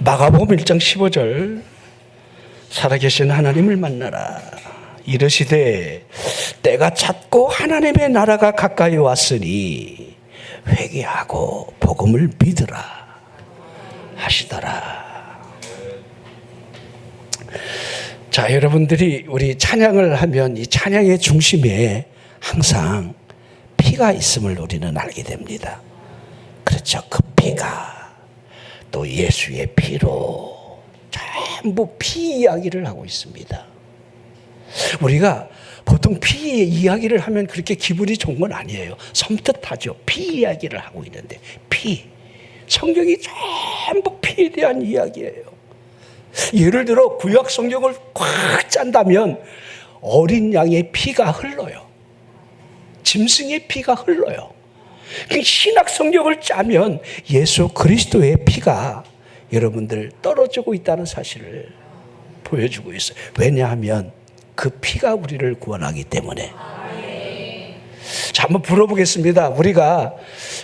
마가복음 1장 15절 살아계신 하나님을 만나라 이르시되 때가 찼고 하나님의 나라가 가까이 왔으니 회개하고 복음을 믿으라 하시더라. 자, 여러분들이 우리 찬양을 하면 이 찬양의 중심에 항상 피가 있음을 우리는 알게 됩니다. 그렇죠. 그 피가 또 예수의 피로 전부 피 이야기를 하고 있습니다. 우리가 보통 피 이야기를 하면 그렇게 기분이 좋은 건 아니에요. 섬뜩하죠. 피 이야기를 하고 있는데 피, 성경이 전부 피에 대한 이야기예요. 예를 들어 구약 성경을 꽉 짠다면 어린 양의 피가 흘러요. 짐승의 피가 흘러요. 신약 성경을 짜면 예수 그리스도의 피가 여러분들 떨어지고 있다는 사실을 보여주고 있어요. 왜냐하면 그 피가 우리를 구원하기 때문에. 자, 한번 물어보겠습니다. 우리가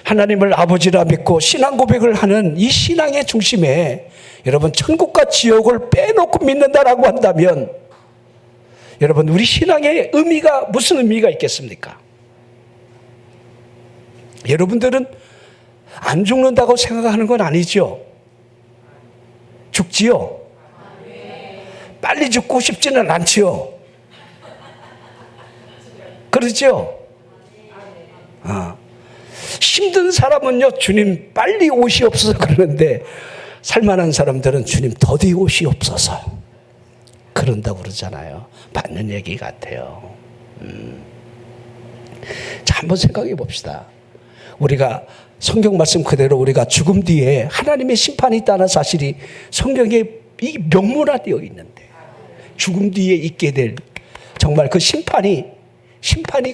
하나님을 아버지라 믿고 신앙 고백을 하는 이 신앙의 중심에 여러분 천국과 지옥을 빼놓고 믿는다라고 한다면 여러분 우리 신앙의 의미가 무슨 의미가 있겠습니까? 여러분들은 안 죽는다고 생각하는 건 아니죠? 죽지요? 빨리 죽고 싶지는 않지요? 그렇죠? 힘든 사람은요, 주님 빨리 오시옵소서 그러는데 살만한 사람들은 주님 더디 오시옵소서 그런다고 그러잖아요. 맞는 얘기 같아요. 자, 한번 생각해 봅시다. 우리가 성경 말씀 그대로 우리가 죽음 뒤에 하나님의 심판이 있다는 사실이 성경에 이 명문화되어 있는데 죽음 뒤에 있게 될 정말 그 심판이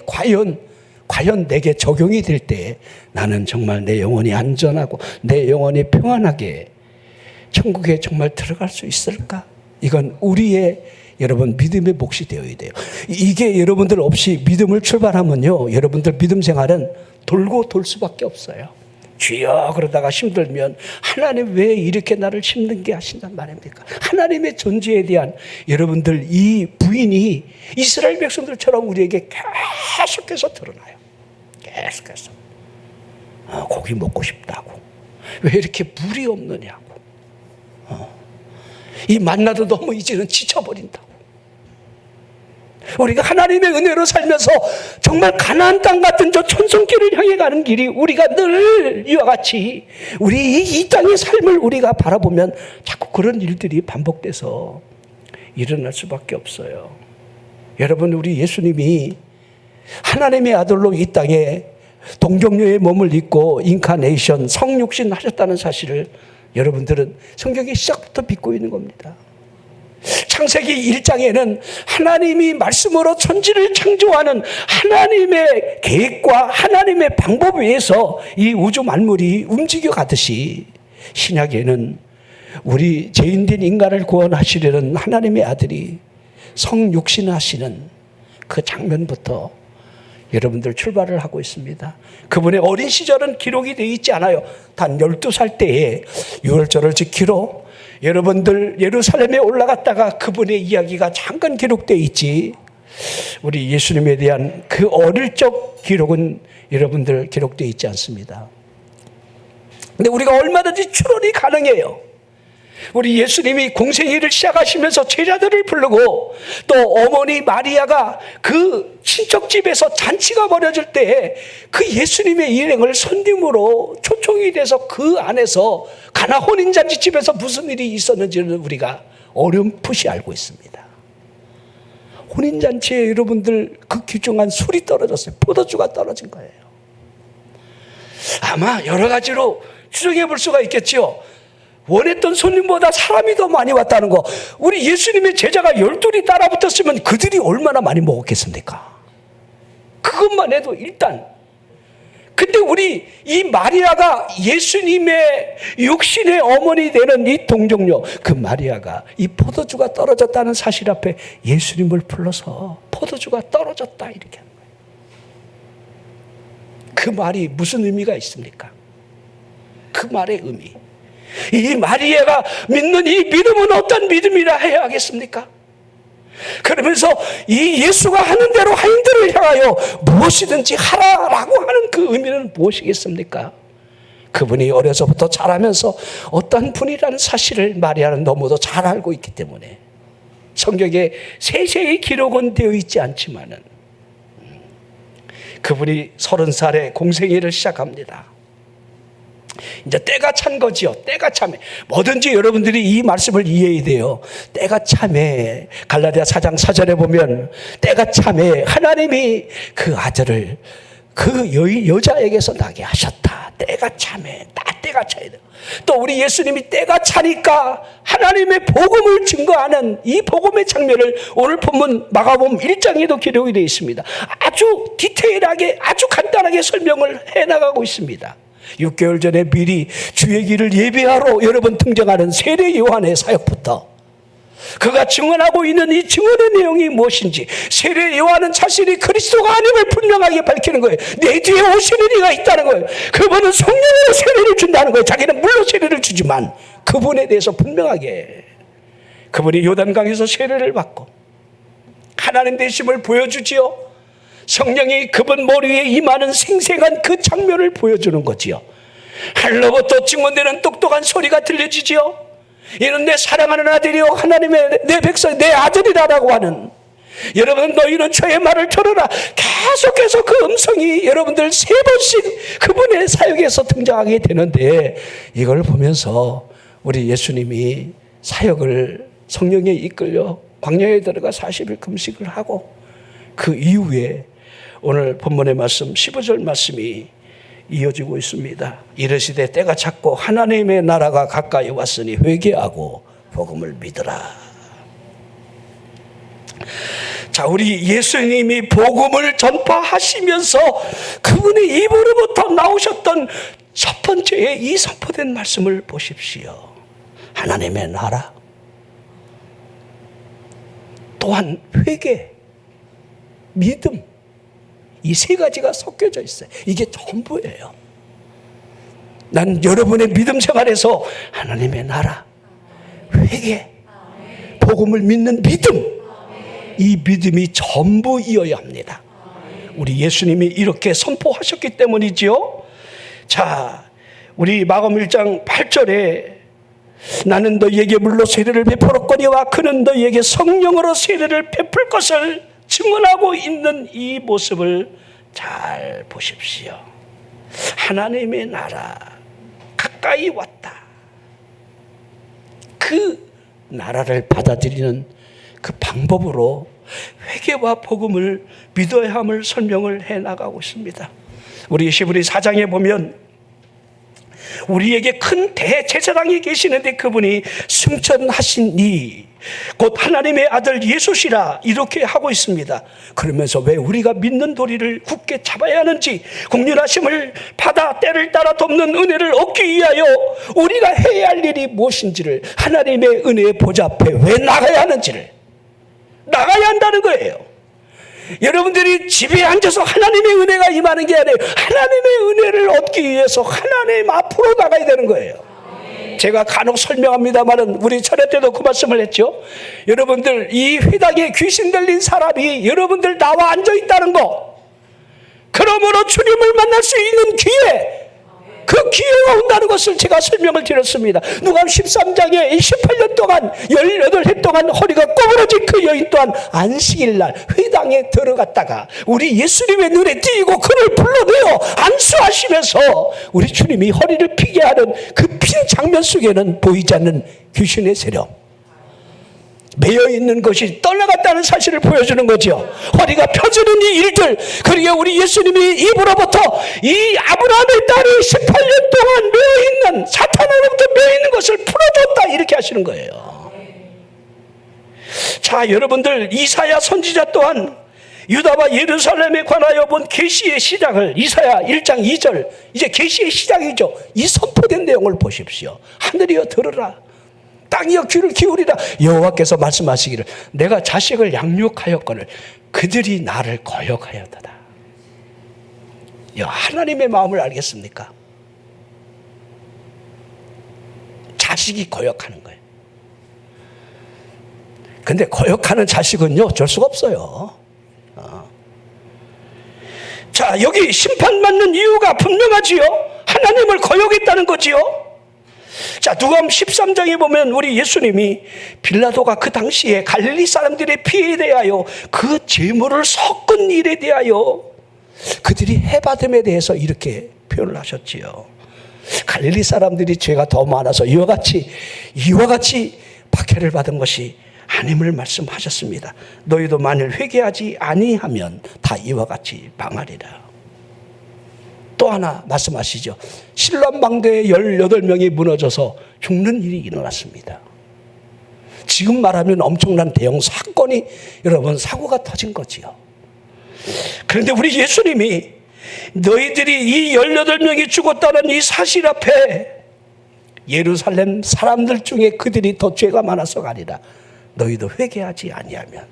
과연 내게 적용이 될 때 나는 정말 내 영혼이 안전하고 내 영혼이 평안하게 천국에 정말 들어갈 수 있을까? 이건 우리의 여러분 믿음의 몫이 되어야 돼요. 이게 여러분들 없이 믿음을 출발하면요, 여러분들 믿음 생활은 돌고 돌 수밖에 없어요. 주여 그러다가 힘들면 하나님 왜 이렇게 나를 힘들게 하신단 말입니까? 하나님의 존재에 대한 여러분들 이 부인이 이스라엘 백성들처럼 우리에게 계속해서 드러나요. 계속해서 고기 먹고 싶다고, 왜 이렇게 물이 없느냐고, 이 만나도 너무 이제는 지쳐버린다고. 우리가 하나님의 은혜로 살면서 정말 가나안 땅 같은 저 천성길을 향해 가는 길이 우리가 늘 이와 같이 우리 이 땅의 삶을 우리가 바라보면 자꾸 그런 일들이 반복돼서 일어날 수밖에 없어요. 여러분, 우리 예수님이 하나님의 아들로 이 땅에 동정녀의 몸을 입고 인카네이션 성육신 하셨다는 사실을 여러분들은 성경의 시작부터 믿고 있는 겁니다. 창세기 1장에는 하나님이 말씀으로 천지를 창조하는 하나님의 계획과 하나님의 방법 위에서 이 우주 만물이 움직여 가듯이 신약에는 우리 죄인된 인간을 구원하시려는 하나님의 아들이 성육신하시는 그 장면부터 여러분들 출발을 하고 있습니다. 그분의 어린 시절은 기록이 되어 있지 않아요. 단 12살 때에 유월절을 지키러 여러분들 예루살렘에 올라갔다가 그분의 이야기가 잠깐 기록되어 있지, 우리 예수님에 대한 그 어릴 적 기록은 여러분들 기록되어 있지 않습니다. 근데 우리가 얼마든지 추론이 가능해요. 우리 예수님이 공생애를 시작하시면서 제자들을 부르고 또 어머니 마리아가 그 친척집에서 잔치가 벌어질 때 그 예수님의 일행을 손님으로 초청이 돼서 그 안에서 가나 혼인잔치집에서 무슨 일이 있었는지는 우리가 어렴풋이 알고 있습니다. 혼인잔치에 여러분들 그 귀중한 술이 떨어졌어요. 포도주가 떨어진 거예요. 아마 여러 가지로 추정해 볼 수가 있겠죠. 원했던 손님보다 사람이 더 많이 왔다는 거. 우리 예수님의 제자가 12이 따라붙었으면 그들이 얼마나 많이 먹었겠습니까? 그것만 해도 일단. 근데 우리 이 마리아가 예수님의 육신의 어머니 되는 이 동정녀, 그 마리아가 이 포도주가 떨어졌다는 사실 앞에 예수님을 불러서 포도주가 떨어졌다 이렇게 하는 거예요. 그 말이 무슨 의미가 있습니까? 그 말의 의미, 이 마리아가 믿는 이 믿음은 어떤 믿음이라 해야 하겠습니까? 그러면서 이 예수가 하는 대로 하인들을 향하여 무엇이든지 하라라고 하는 그 의미는 무엇이겠습니까? 그분이 어려서부터 자라면서 어떤 분이라는 사실을 마리아는 너무도 잘 알고 있기 때문에 성경에 세세히 기록은 되어 있지 않지만은 그분이 30살에 공생애를 시작합니다. 이제 때가 찬 거지요. 때가 참해. 뭐든지 여러분들이 이 말씀을 이해해야 돼요. 때가 참해. 갈라디아 4장 4절에 보면 때가 참해. 하나님이 그 아들을 그 여자에게서 나게 하셨다. 때가 참해. 때가 차야 돼요. 또 우리 예수님이 때가 차니까 하나님의 복음을 증거하는 이 복음의 장면을 오늘 본문 마가복음 1장에도 기록이 되어 있습니다. 아주 디테일하게 아주 간단하게 설명을 해나가고 있습니다. 6개월 전에 미리 주의 길을 예비하러 여러 번 등장하는 세례 요한의 사역부터 그가 증언하고 있는 이 증언의 내용이 무엇인지 세례 요한은 자신이 그리스도가 아님을 분명하게 밝히는 거예요. 내 뒤에 오시는 이가 있다는 거예요. 그분은 성령으로 세례를 준다는 거예요. 자기는 물로 세례를 주지만 그분에 대해서 분명하게 그분이 요단강에서 세례를 받고 하나님 되심을 보여주지요. 성령이 그분 머리 위에 임하는 생생한 그 장면을 보여주는 거지요. 하늘로부터 증언되는 똑똑한 소리가 들려지지요. 이는 내 사랑하는 아들이요 하나님의 내 백성 내 아들이라고 하는, 여러분 너희는 저의 말을 들으라. 계속해서 그 음성이 여러분들 3번씩 그분의 사역에서 등장하게 되는데, 이걸 보면서 우리 예수님이 사역을 성령에 이끌려 광야에 들어가 40일 금식을 하고 그 이후에 오늘 본문의 말씀 15절 말씀이 이어지고 있습니다. 이르시되 때가 찼고 하나님의 나라가 가까이 왔으니 회개하고 복음을 믿으라. 자, 우리 예수님이 복음을 전파하시면서 그분의 입으로부터 나오셨던 첫 번째에 이 선포된 말씀을 보십시오. 하나님의 나라, 또한 회개, 믿음, 이 3가지가 섞여져 있어요. 이게 전부예요. 난 여러분의 믿음 생활에서 하나님의 나라, 회개, 복음을 믿는 믿음, 이 믿음이 전부이어야 합니다. 우리 예수님이 이렇게 선포하셨기 때문이지요. 자, 우리 마가복음 1장 8절에 나는 너희에게 물로 세례를 베풀었거니와 그는 너희에게 성령으로 세례를 베풀 것을 증언하고 있는 이 모습을 잘 보십시오. 하나님의 나라 가까이 왔다. 그 나라를 받아들이는 그 방법으로 회개와 복음을 믿어야 함을 설명을 해나가고 있습니다. 우리 시브리 4장에 보면 우리에게 큰 대제사장이 계시는데 그분이 승천하신 이 곧 하나님의 아들 예수시라 이렇게 하고 있습니다. 그러면서 왜 우리가 믿는 도리를 굳게 잡아야 하는지, 국률하심을 받아 때를 따라 돕는 은혜를 얻기 위하여 우리가 해야 할 일이 무엇인지를, 하나님의 은혜의 보좌 앞에 왜 나가야 하는지를, 나가야 한다는 거예요. 여러분들이 집에 앉아서 하나님의 은혜가 임하는 게 아니에요. 하나님의 은혜를 얻기 위해서 하나님 앞으로 나가야 되는 거예요. 제가 간혹 설명합니다만은 우리 철회 때도 그 말씀을 했죠. 여러분들 이 회당에 귀신 들린 사람이 여러분들 나와 앉아 있다는 거, 그러므로 주님을 만날 수 있는 기회, 그 기회가 온다는 것을 제가 설명을 드렸습니다. 누가복음 13장에 18년 동안 18해 동안 허리가 꼬부러진 그 여인 또한 안식일날 회당에 들어갔다가 우리 예수님의 눈에 띄고 그를 불러내어 안수하시면서 우리 주님이 허리를 피게 하는 그 핀 장면 속에는 보이지 않는 귀신의 세력, 매여있는 것이 떠나갔다는 사실을 보여주는 거죠. 허리가 펴지는 이 일들, 그리고 우리 예수님이 입으로부터 이 아브라함의 딸이 18년 동안 매여있는, 사탄으로부터 매여있는 것을 풀어줬다 이렇게 하시는 거예요. 자, 여러분들 이사야 선지자 또한 유다와 예루살렘에 관하여 본 계시의 시작을, 이사야 1장 2절, 이제 계시의 시작이죠. 이 선포된 내용을 보십시오. 하늘이여 들으라, 땅이여 귀를 기울이라. 여호와께서 말씀하시기를 내가 자식을 양육하였거늘 그들이 나를 거역하였도다. 하나님의 마음을 알겠습니까? 자식이 거역하는 거예요. 근데 거역하는 자식은요, 어쩔 수가 없어요. 자, 여기 심판받는 이유가 분명하지요. 하나님을 거역했다는 거지요. 자, 누가복음 13장에 보면 우리 예수님이 빌라도가 그 당시에 갈릴리 사람들의 피해에 대하여 그 재물을 섞은 일에 대하여 그들이 해받음에 대해서 이렇게 표현을 하셨지요. 갈릴리 사람들이 죄가 더 많아서 이와 같이 박해를 받은 것이 아님을 말씀하셨습니다. 너희도 만일 회개하지 아니하면 다 이와 같이 망하리라. 또 하나 말씀하시죠. 실로암 방대에 18명이 무너져서 죽는 일이 일어났습니다. 지금 말하면 엄청난 대형 사건이, 여러분, 사고가 터진 거지요. 그런데 우리 예수님이 너희들이 이 18명이 죽었다는 이 사실 앞에 예루살렘 사람들 중에 그들이 더 죄가 많아서가 아니라 너희도 회개하지 아니하면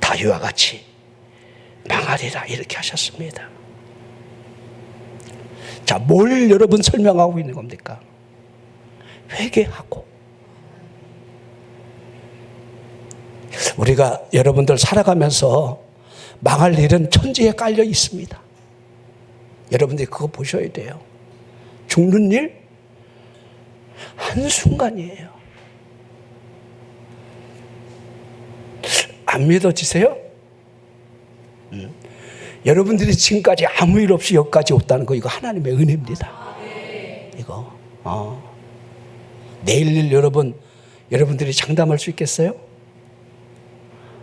다 이와 같이 망하리라, 이렇게 하셨습니다. 자, 뭘 여러분 설명하고 있는 겁니까? 회개하고. 우리가 여러분들 살아가면서 망할 일은 천지에 깔려 있습니다. 여러분들이 그거 보셔야 돼요. 죽는 일 한순간이에요. 안 믿어지세요? 여러분들이 지금까지 아무 일 없이 여기까지 왔다는 거, 이거 하나님의 은혜입니다. 이거 내일 일 여러분들이 장담할 수 있겠어요?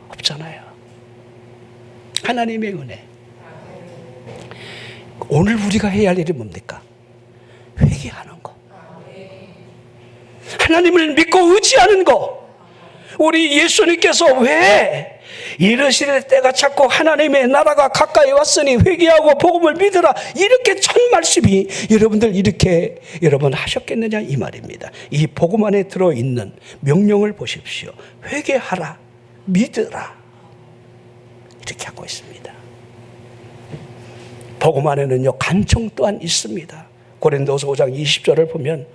없잖아요. 하나님의 은혜. 오늘 우리가 해야 할 일이 뭡니까? 회개하는 거. 하나님을 믿고 의지하는 거. 우리 예수님께서 왜 이르시되 때가 찼고 하나님의 나라가 가까이 왔으니 회개하고 복음을 믿으라, 이렇게 첫 말씀이 여러분들 이렇게 여러분 하셨겠느냐, 이 말입니다. 이 복음 안에 들어있는 명령을 보십시오. 회개하라, 믿으라, 이렇게 하고 있습니다. 복음 안에는요, 간청 또한 있습니다. 고린도서 5장 20절을 보면,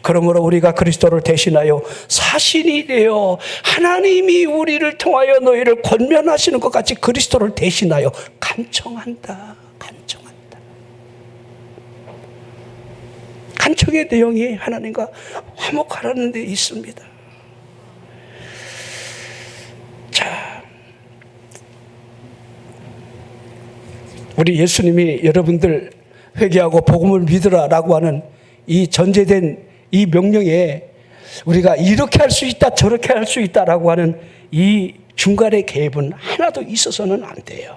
그러므로 우리가 그리스도를 대신하여 사신이 되어 하나님이 우리를 통하여 너희를 권면하시는 것 같이 그리스도를 대신하여 간청한다. 간청의 내용이 하나님과 화목하라는 데 있습니다. 자, 우리 예수님이 여러분들 회개하고 복음을 믿으라라고 하는 이 전제된 이 명령에 우리가 이렇게 할 수 있다, 저렇게 할 수 있다라고 하는 이 중간의 개입은 하나도 있어서는 안 돼요.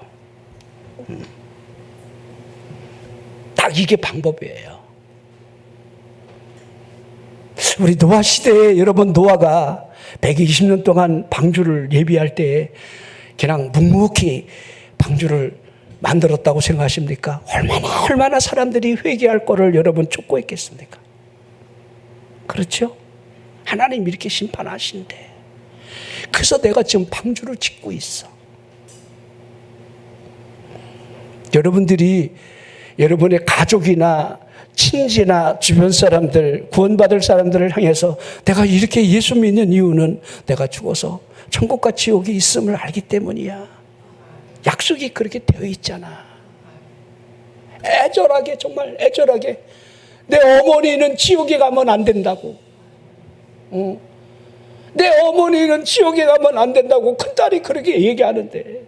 딱 이게 방법이에요. 우리 노아 시대에 여러분, 노아가 120년 동안 방주를 예비할 때 그냥 묵묵히 방주를 만들었다고 생각하십니까? 얼마나 사람들이 회개할 거를 여러분 촉구했겠습니까? 그렇죠? 하나님 이렇게 심판하신대. 그래서 내가 지금 방주를 짓고 있어. 여러분들이 여러분의 가족이나 친지나 주변 사람들, 구원받을 사람들을 향해서 내가 이렇게 예수 믿는 이유는 내가 죽어서 천국과 지옥이 있음을 알기 때문이야. 약속이 그렇게 되어 있잖아. 애절하게, 정말 애절하게. 내 어머니는 지옥에 가면 안 된다고. 내 어머니는 지옥에 가면 안 된다고 큰딸이 그렇게 얘기하는데,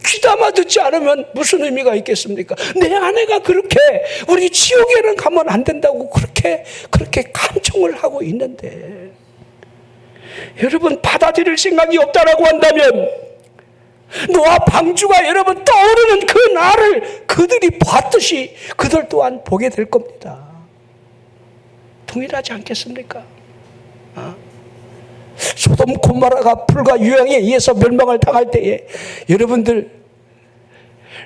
귀담아 듣지 않으면 무슨 의미가 있겠습니까? 내 아내가 그렇게 우리 지옥에는 가면 안 된다고 그렇게 간청을 하고 있는데, 여러분 받아들일 생각이 없다라고 한다면 노아 방주가 여러분 떠오르는 그 날을 그들이 봤듯이 그들 또한 보게 될 겁니다. 동일하지 않겠습니까? 소돔 고모라가 불과 유황에 의해서 멸망을 당할 때에 여러분들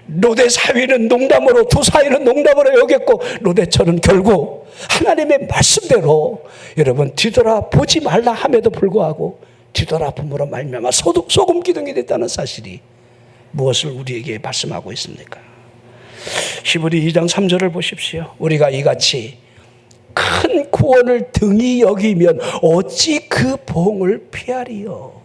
롯의 사위는 농담으로, 두 사위는 농담으로 여겼고 롯의처는 결국 하나님의 말씀대로 여러분 뒤돌아보지 말라 함에도 불구하고 뒤돌아봄으로 말미암아 소금 기둥이 됐다는 사실이 무엇을 우리에게 말씀하고 있습니까? 히브리 2장 3절을 보십시오. 우리가 이같이 큰 구원을 등히 여기면 어찌 그 보응을 피하리요.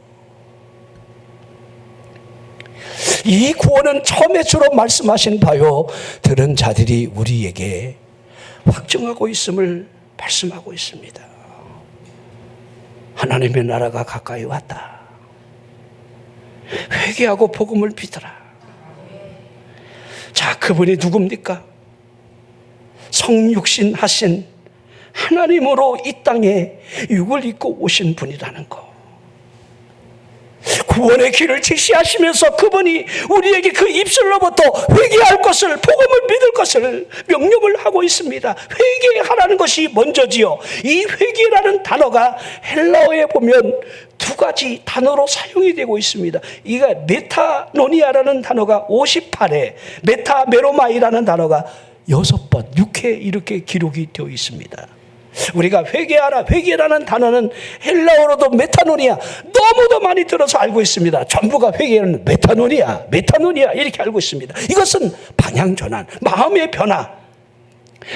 이 구원은 처음에 주로 말씀하신 바요 들은 자들이 우리에게 확증하고 있음을 말씀하고 있습니다. 하나님의 나라가 가까이 왔다. 회개하고 복음을 믿어라. 자, 그분이 누굽니까? 성육신 하신 하나님으로 이 땅에 육을 입고 오신 분이라는 거. 구원의 길을 제시하시면서 그분이 우리에게 그 입술로부터 회개할 것을, 복음을 믿을 것을 명령을 하고 있습니다. 회개하라는 것이 먼저지요. 이 회개라는 단어가 헬라어에 보면 두 가지 단어로 사용이 되고 있습니다. 이가 메타노니아라는 단어가 58회, 메타메로마이라는 단어가 6번, 6회 이렇게 기록이 되어 있습니다. 우리가 회개하라, 회개라는 단어는 헬라어로도 메타노니아 너무도 많이 들어서 알고 있습니다. 전부가 회개는 메타노니아 이렇게 알고 있습니다. 이것은 방향전환, 마음의 변화.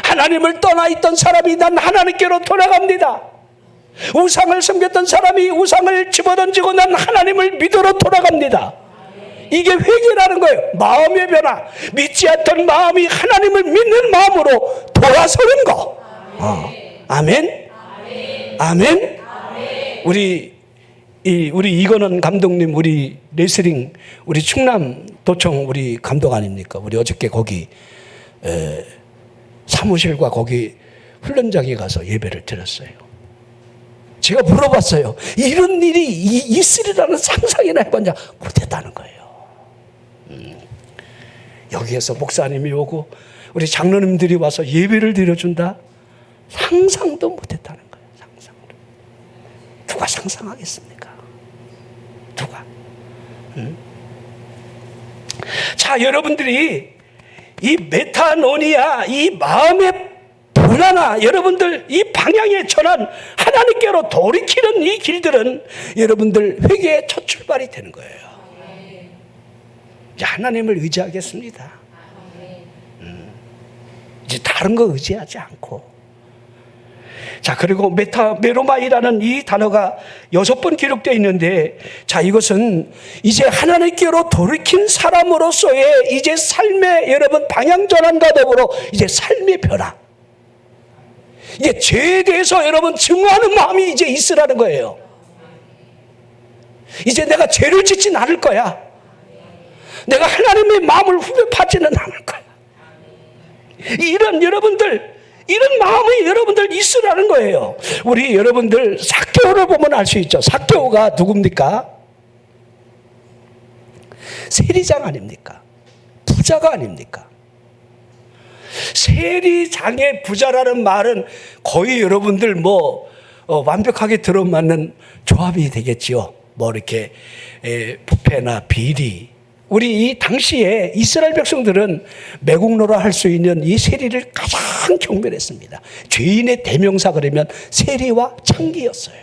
하나님을 떠나 있던 사람이 난 하나님께로 돌아갑니다. 우상을 섬겼던 사람이 우상을 집어던지고 난 하나님을 믿으러 돌아갑니다. 이게 회개라는 거예요. 마음의 변화. 믿지 않던 마음이 하나님을 믿는 마음으로 돌아서는 거. 아멘. 아멘. 우리 이건원 감독님, 우리 레슬링, 우리 충남 도청 우리 감독 아닙니까? 우리 어저께 거기 사무실과 거기 훈련장에 가서 예배를 드렸어요. 제가 물어봤어요. 이런 일이 있으리라는 상상이나 해봤냐? 못했다는 거예요. 여기에서 목사님이 오고 우리 장로님들이 와서 예배를 드려준다? 상상도 못했다는 거예요. 상상도. 누가 상상하겠습니까? 누가? 자, 여러분들이 이 메타노니아, 이 마음의 변화나 여러분들 이 방향의 전환, 하나님께로 돌이키는 이 길들은 여러분들 회개의 첫 출발이 되는 거예요. 이제 하나님을 의지하겠습니다. 이제 다른 거 의지하지 않고. 자, 그리고 메로마이라는 이 단어가 6번 기록되어 있는데, 자, 이것은 이제 하나님께로 돌이킨 사람으로서의 이제 삶의 여러분 방향전환과 더불어 이제 삶의 변화. 이게 죄에 대해서 여러분 증오하는 마음이 이제 있으라는 거예요. 이제 내가 죄를 짓진 않을 거야. 내가 하나님의 마음을 후벼파지는 않을 거야. 이런 여러분들, 이런 마음이 여러분들 있으라는 거예요. 우리 여러분들 삭개오를 보면 알 수 있죠. 삭개오가 누굽니까? 세리장 아닙니까? 부자가 아닙니까? 세리장의 부자라는 말은 거의 여러분들 완벽하게 들어맞는 조합이 되겠지요. 이렇게 부패나 비리. 우리 이 당시에 이스라엘 백성들은 매국노라 할 수 있는 이 세리를 가장 경멸했습니다. 죄인의 대명사 그러면 세리와 창기였어요.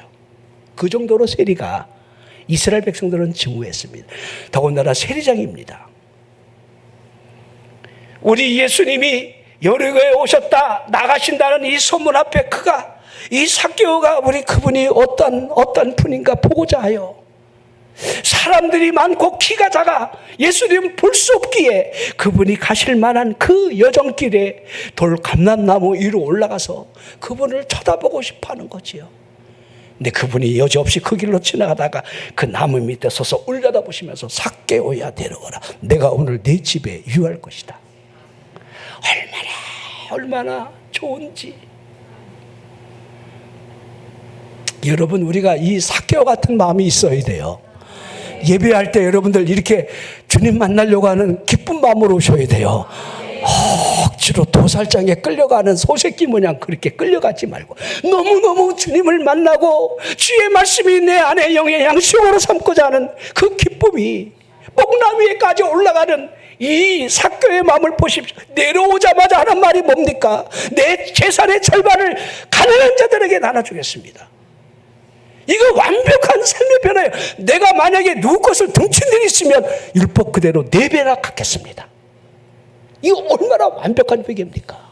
그 정도로 세리가 이스라엘 백성들은 증오했습니다. 더군다나 세리장입니다. 우리 예수님이 여리고에 오셨다 나가신다는 이 소문 앞에 그가 이 삭개오가 우리 그분이 어떤 분인가 보고자 하여 사람들이 많고 키가 작아 예수님 볼 수 없기에 그분이 가실 만한 그 여정길에 돌 감람나무 위로 올라가서 그분을 쳐다보고 싶어하는 거지요. 근데 그분이 여지없이 그 길로 지나가다가 그 나무 밑에 서서 올려다보시면서 삭개오야 내려오라. 내가 오늘 내 집에 유할 것이다. 얼마나 좋은지. 여러분, 우리가 이 삭개오 같은 마음이 있어야 돼요. 예배할 때 여러분들 이렇게 주님 만나려고 하는 기쁜 마음으로 오셔야 돼요. 억지로 도살장에 끌려가는 소새끼 모양 그렇게 끌려가지 말고 너무너무 주님을 만나고 주의 말씀이 내 안에 영의 양식으로 삼고자 하는 그 기쁨이 뽕나무 위에까지 올라가는 이 삭개오의 마음을 보십시오. 내려오자마자 하는 말이 뭡니까? 내 재산의 절반을 가난한 자들에게 나눠주겠습니다. 이거 완벽한 삶의 변화예요. 내가 만약에 누구 것을 덩친 일이 있으면 율법 그대로 4배나 갚겠습니다. 이거 얼마나 완벽한 회개입니까?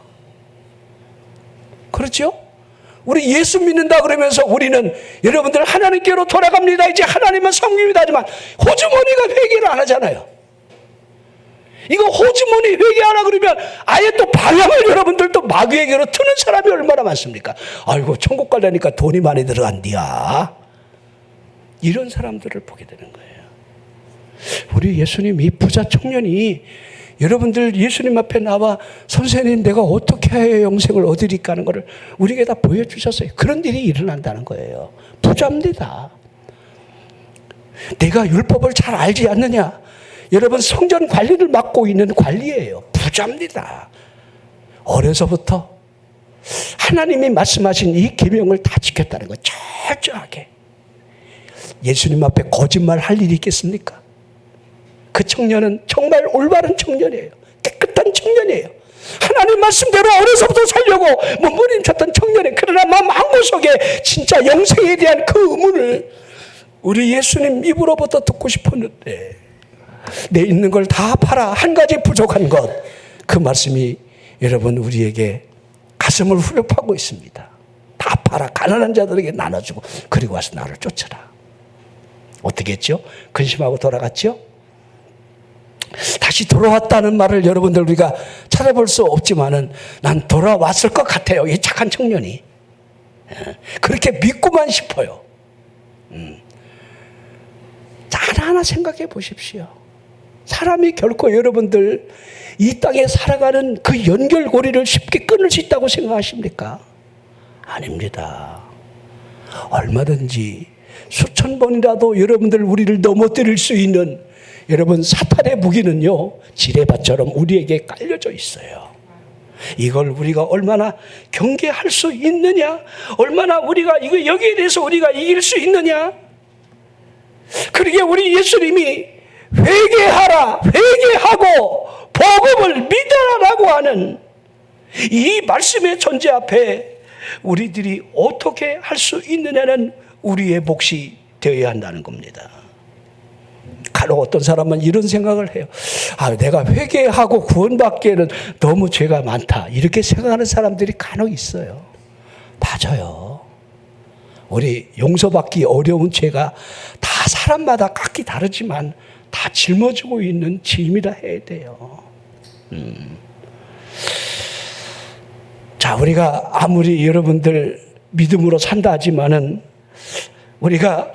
그렇죠? 우리 예수 믿는다 그러면서 우리는 여러분들 하나님께로 돌아갑니다. 이제 하나님은 성령이다 하지만 호주머니가 회개를 안 하잖아요. 이거 호주머니 회개하라 그러면 아예 또 방향을 여러분들 또 마귀에게로 트는 사람이 얼마나 많습니까? 아이고 천국 가려니까 돈이 많이 들어간디야. 이런 사람들을 보게 되는 거예요. 우리 예수님 이 부자 청년이 여러분들 예수님 앞에 나와 선생님 내가 어떻게 해야 영생을 얻으리까 하는 것을 우리에게 다 보여주셨어요. 그런 일이 일어난다는 거예요. 부자입니다. 내가 율법을 잘 알지 않느냐? 여러분 성전 관리를 맡고 있는 관리예요. 부자입니다. 어려서부터 하나님이 말씀하신 이 계명을 다 지켰다는 거 철저하게. 예수님 앞에 거짓말 할 일이 있겠습니까? 그 청년은 정말 올바른 청년이에요. 깨끗한 청년이에요. 하나님 말씀대로 어려서부터 살려고 몸부림쳤던 청년이 그러나 마음 한구석에 진짜 영생에 대한 그 의문을 우리 예수님 입으로부터 듣고 싶었는데 내 있는 걸 다 팔아 한 가지 부족한 것 그 말씀이 여러분 우리에게 가슴을 후벼파고 있습니다. 다 팔아 가난한 자들에게 나눠주고 그리고 와서 나를 쫓아라. 어떻게 했죠? 근심하고 돌아갔죠? 다시 돌아왔다는 말을 여러분들 우리가 찾아볼 수 없지만은 난 돌아왔을 것 같아요. 이 착한 청년이. 그렇게 믿고만 싶어요. 자, 하나하나 생각해 보십시오. 사람이 결코 여러분들 이 땅에 살아가는 그 연결고리를 쉽게 끊을 수 있다고 생각하십니까? 아닙니다. 얼마든지 수천 번이라도 여러분들 우리를 넘어뜨릴 수 있는 여러분 사탄의 무기는요 지뢰밭처럼 우리에게 깔려져 있어요. 이걸 우리가 얼마나 경계할 수 있느냐, 얼마나 우리가 이거 여기에 대해서 우리가 이길 수 있느냐. 그러기에 우리 예수님이 회개하라, 회개하고 복음을 믿어라라고 하는 이 말씀의 존재 앞에 우리들이 어떻게 할 수 있느냐는 우리의 몫이 되어야 한다는 겁니다. 간혹 어떤 사람은 이런 생각을 해요. 아, 내가 회개하고 구원받기에는 너무 죄가 많다. 이렇게 생각하는 사람들이 간혹 있어요. 맞아요. 우리 용서받기 어려운 죄가 다 사람마다 각기 다르지만 다 짊어지고 있는 짐이라 해야 돼요. 자, 우리가 아무리 여러분들 믿음으로 산다 하지만은 우리가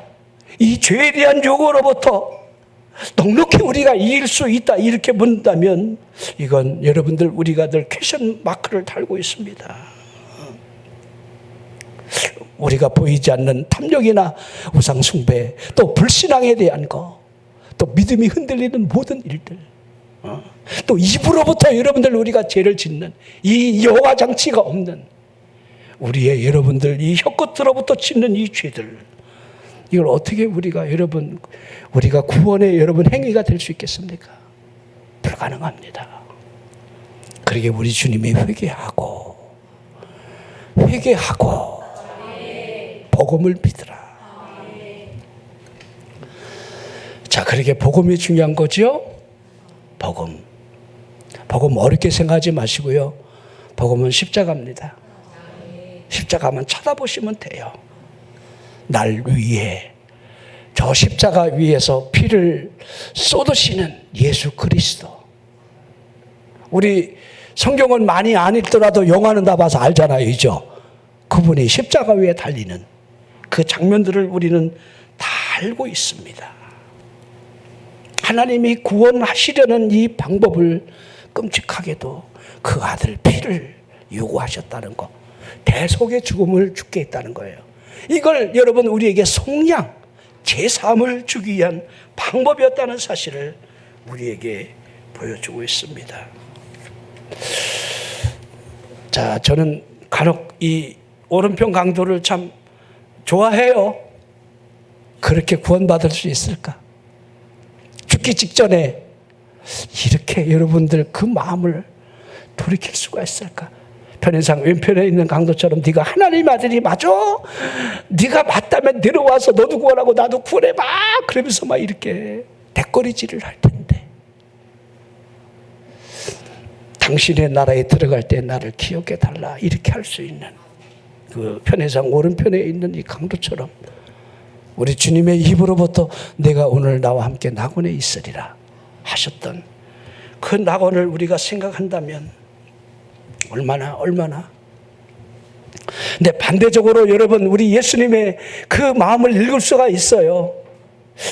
이 죄에 대한 요구로부터 넉넉히 우리가 이길 수 있다 이렇게 묻는다면 이건 여러분들 우리가 늘 퀘션 마크를 달고 있습니다. 우리가 보이지 않는 탐욕이나 우상숭배 또 불신앙에 대한 거 또 믿음이 흔들리는 모든 일들 또 입으로부터 여러분들 우리가 죄를 짓는 이 여호와 장치가 없는 우리의 여러분들 이 혀끝으로부터 짓는 이 죄들 이걸 어떻게 우리가 여러분 우리가 구원의 여러분 행위가 될 수 있겠습니까? 불가능합니다. 그러기에 우리 주님이 회개하고 복음을 믿으라. 자, 그러기에 복음이 중요한 거죠. 복음 어렵게 생각하지 마시고요. 복음은 십자가입니다. 십자가만 쳐다보시면 돼요. 날 위해 저 십자가 위에서 피를 쏟으시는 예수 그리스도. 우리 성경은 많이 안 읽더라도 영화는 다 봐서 알잖아요. 이죠? 그분이 십자가 위에 달리는 그 장면들을 우리는 다 알고 있습니다. 하나님이 구원하시려는 이 방법을 끔찍하게도 그 아들 피를 요구하셨다는 것. 대속의 죽음을 죽게 했다는 거예요. 이걸 여러분 우리에게 속량, 제사함을 주기 위한 방법이었다는 사실을 우리에게 보여주고 있습니다. 자, 저는 간혹 이 오른편 강도를 참 좋아해요. 그렇게 구원받을 수 있을까? 죽기 직전에 이렇게 여러분들 그 마음을 돌이킬 수가 있을까? 편의상 왼편에 있는 강도처럼 네가 하나님 아들이 맞아? 네가 맞다면 내려와서 너도 구원하고 나도 구원해봐. 그러면서 막 이렇게 대거리질을 할 텐데 당신의 나라에 들어갈 때 나를 기억해 달라 이렇게 할 수 있는 그 편의상 오른편에 있는 이 강도처럼 우리 주님의 입으로부터 내가 오늘 나와 함께 낙원에 있으리라 하셨던 그 낙원을 우리가 생각한다면 얼마나 근데 반대적으로 여러분 우리 예수님의 그 마음을 읽을 수가 있어요.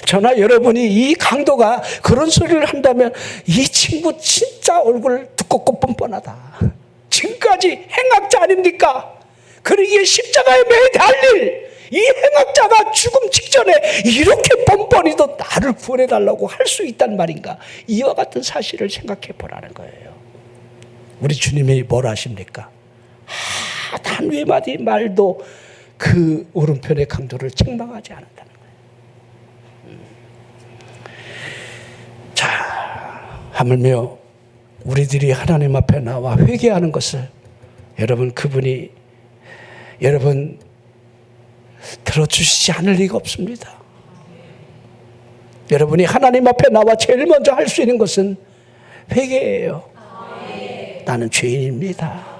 저나 여러분이 이 강도가 그런 소리를 한다면 이 친구 진짜 얼굴 두껍고 뻔뻔하다. 지금까지 행악자 아닙니까? 그러기에 십자가에 매야 할 일, 이 행악자가 죽음 직전에 이렇게 뻔뻔히도 나를 구원해달라고 할 수 있단 말인가? 이와 같은 사실을 생각해 보라는 거예요. 우리 주님이 뭘 하십니까? 단 외마디 말도 그 오른편의 강도를 책망하지 않았다는 거예요. 자, 하물며 우리들이 하나님 앞에 나와 회개하는 것을 여러분 그분이 여러분 들어주시지 않을 리가 없습니다. 여러분이 하나님 앞에 나와 제일 먼저 할 수 있는 것은 회개예요. 나는 죄인입니다.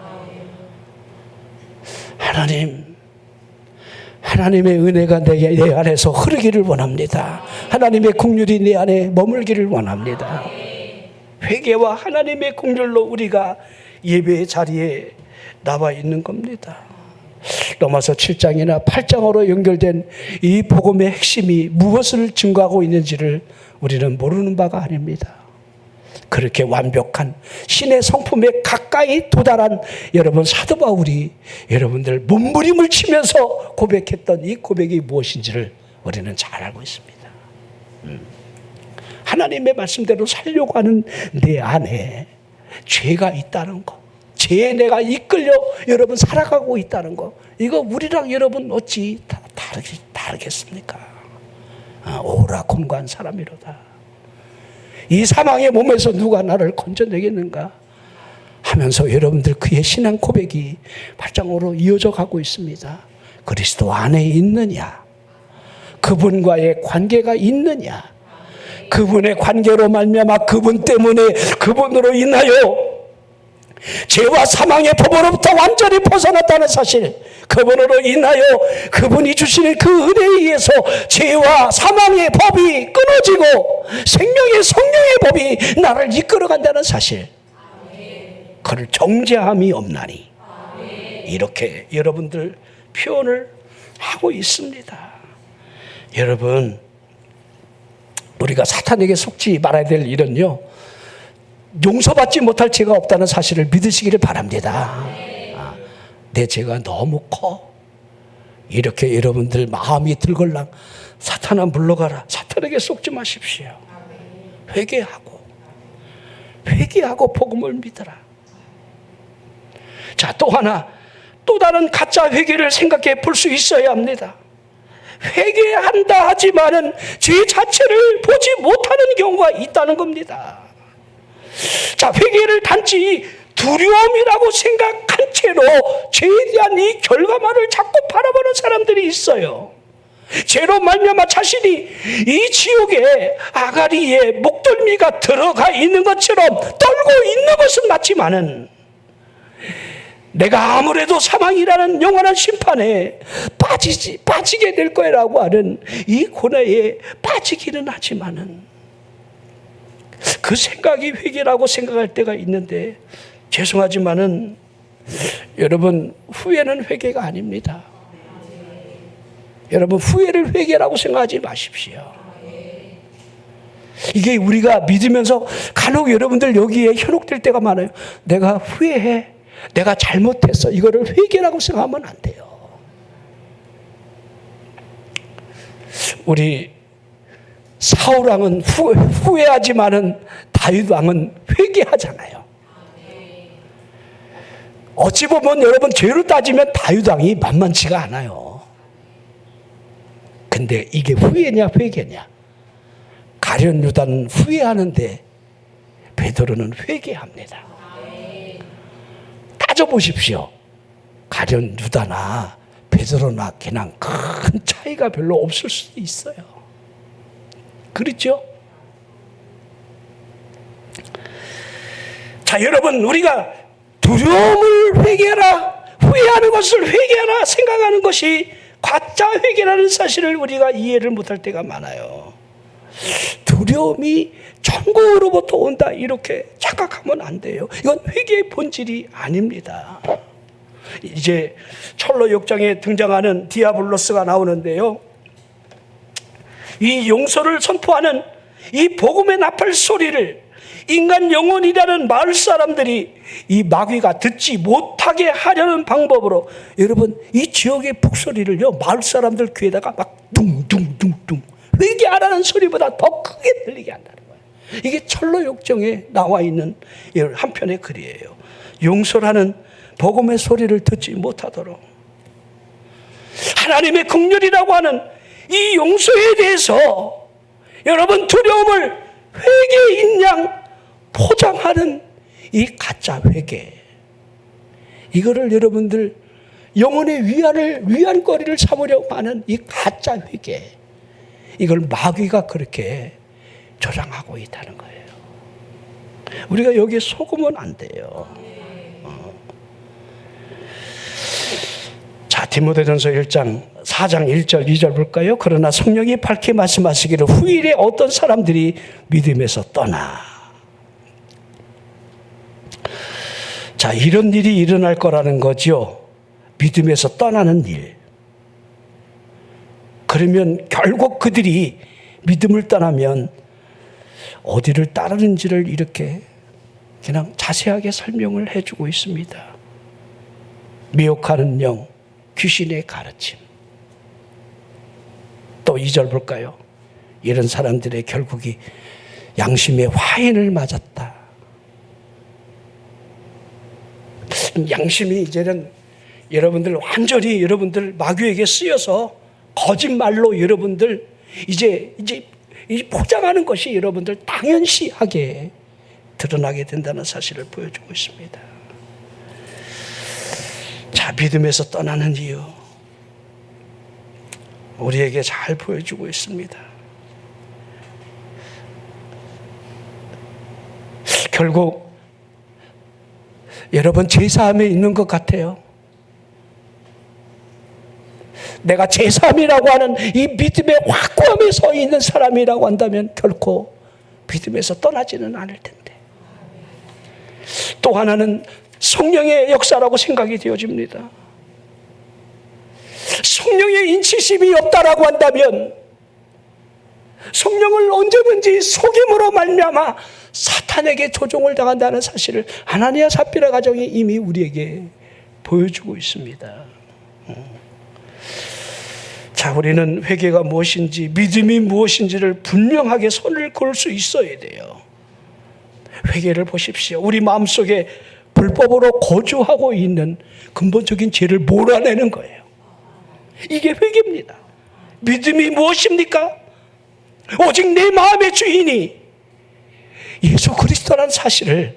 하나님의 은혜가 내 안에서 흐르기를 원합니다. 하나님의 긍휼이 내 안에 머물기를 원합니다. 회개와 하나님의 긍휼로 우리가 예배의 자리에 나와 있는 겁니다. 로마서 7장이나 8장으로 연결된 이 복음의 핵심이 무엇을 증거하고 있는지를 우리는 모르는 바가 아닙니다. 그렇게 완벽한 신의 성품에 가까이 도달한 여러분 사도 바울이 여러분들 몸부림을 치면서 고백했던 이 고백이 무엇인지를 우리는 잘 알고 있습니다. 하나님의 말씀대로 살려고 하는 내 안에 죄가 있다는 거, 죄에 내가 이끌려 여러분 살아가고 있다는 거, 이거 우리랑 여러분 어찌 다르겠습니까? 오라 곤고한 사람이로다. 이 사망의 몸에서 누가 나를 건져내겠는가 하면서 여러분들 그의 신앙 고백이 발장으로 이어져 가고 있습니다. 그리스도 안에 있느냐, 그분과의 관계가 있느냐, 그분의 관계로 말미암아 그분 때문에 그분으로 인하여 죄와 사망의 법으로부터 완전히 벗어났다는 사실, 그분으로 인하여 그분이 주시는 그 은혜에 의해서 죄와 사망의 법이 끊어지고 생명의 성령의 법이 나를 이끌어간다는 사실, 그를 정죄함이 없나니, 이렇게 여러분들 표현을 하고 있습니다. 여러분, 우리가 사탄에게 속지 말아야 될 일은요, 용서받지 못할 죄가 없다는 사실을 믿으시기를 바랍니다. 내 죄가 너무 커. 이렇게 여러분들 마음이 들걸랑 사탄아 물러가라. 사탄에게 속지 마십시오. 회개하고 복음을 믿어라. 자, 또 하나, 또 다른 가짜 회개를 생각해 볼 수 있어야 합니다. 회개한다 하지만은 죄 자체를 보지 못하는 경우가 있다는 겁니다. 자, 회개를 단지 두려움이라고 생각한 채로 죄에 대한 이 결과만을 자꾸 바라보는 사람들이 있어요. 죄로 말미암아 자신이 이 지옥에 아가리에 목덜미가 들어가 있는 것처럼 떨고 있는 것은 맞지만은 내가 아무래도 사망이라는 영원한 심판에 빠지게 될 거라고 하는 이 고뇌에 빠지기는 하지만은 그 생각이 회개라고 생각할 때가 있는데, 죄송하지만은 여러분, 후회는 회개가 아닙니다. 여러분, 후회를 회개라고 생각하지 마십시오. 이게 우리가 믿으면서 간혹 여러분들 여기에 현혹될 때가 많아요. 내가 후회해, 내가 잘못했어, 이거를 회개라고 생각하면 안 돼요. 우리 사울 왕은 후회하지만은 다윗 왕은 회개하잖아요. 어찌 보면 여러분 죄로 따지면 다윗 왕이 만만치가 않아요. 근데 이게 후회냐 회개냐? 가룟 유다는 후회하는데 베드로는 회개합니다. 따져보십시오. 가룟 유다나 베드로나 그냥 큰 차이가 별로 없을 수도 있어요. 그렇죠? 자, 여러분, 우리가 두려움을 회개하라, 후회하는 것을 회개하라 생각하는 것이 가짜 회개라는 사실을 우리가 이해를 못할 때가 많아요. 두려움이 천국으로부터 온다 이렇게 착각하면 안 돼요. 이건 회개의 본질이 아닙니다. 이제 철로 6장에 등장하는 디아블로스가 나오는데요. 이 용서를 선포하는 이 복음의 나팔 소리를 인간 영혼이라는 마을 사람들이 이 마귀가 듣지 못하게 하려는 방법으로, 여러분 이 지역의 북소리를요 마을 사람들 귀에다가 막 둥둥둥둥 회개하라는 소리보다 더 크게 들리게 한다는 거예요. 이게 철로 6장에 나와 있는 한 편의 글이에요. 용서라는 복음의 소리를 듣지 못하도록 하나님의 긍휼이라고 하는 이 용서에 대해서 여러분 두려움을 회개인 양 포장하는 이 가짜 회개, 이거를 여러분들 영혼의 위안거리를 삼으려고 하는 이 가짜 회개, 이걸 마귀가 그렇게 조장하고 있다는 거예요. 우리가 여기에 속으면 안 돼요. 자, 디모데전서 1장 4장 1절 2절 볼까요? 그러나 성령이 밝게 말씀하시기를 후일에 어떤 사람들이 믿음에서 떠나. 자, 이런 일이 일어날 거라는 거죠. 믿음에서 떠나는 일. 그러면 결국 그들이 믿음을 떠나면 어디를 따르는지를 이렇게 그냥 자세하게 설명을 해주고 있습니다. 미혹하는 영, 귀신의 가르침. 또 2절 볼까요? 이런 사람들의 결국이 양심의 화인을 맞았다. 양심이 이제는 여러분들 완전히 여러분들 마귀에게 쓰여서 거짓말로 여러분들 이제 포장하는 것이 여러분들 당연시하게 드러나게 된다는 사실을 보여주고 있습니다. 자, 믿음에서 떠나는 이유 우리에게 잘 보여주고 있습니다. 결국 여러분 제사함에 있는 것 같아요. 내가 제사함이라고 하는 이 믿음의 확고함에 서 있는 사람이라고 한다면 결코 믿음에서 떠나지는 않을 텐데, 또 하나는 성령의 역사라고 생각이 되어집니다. 성령의 인치심이 없다라고 한다면 성령을 언제든지 속임으로 말미암아 사탄에게 조종을 당한다는 사실을 아나니아 삽비라 가정이 이미 우리에게 보여주고 있습니다. 자, 우리는 회개가 무엇인지, 믿음이 무엇인지를 분명하게 선을 그을 수 있어야 돼요. 회개를 보십시오. 우리 마음속에 불법으로 거주하고 있는 근본적인 죄를 몰아내는 거예요. 이게 회개입니다. 믿음이 무엇입니까? 오직 내 마음의 주인이 예수 그리스도라는 사실을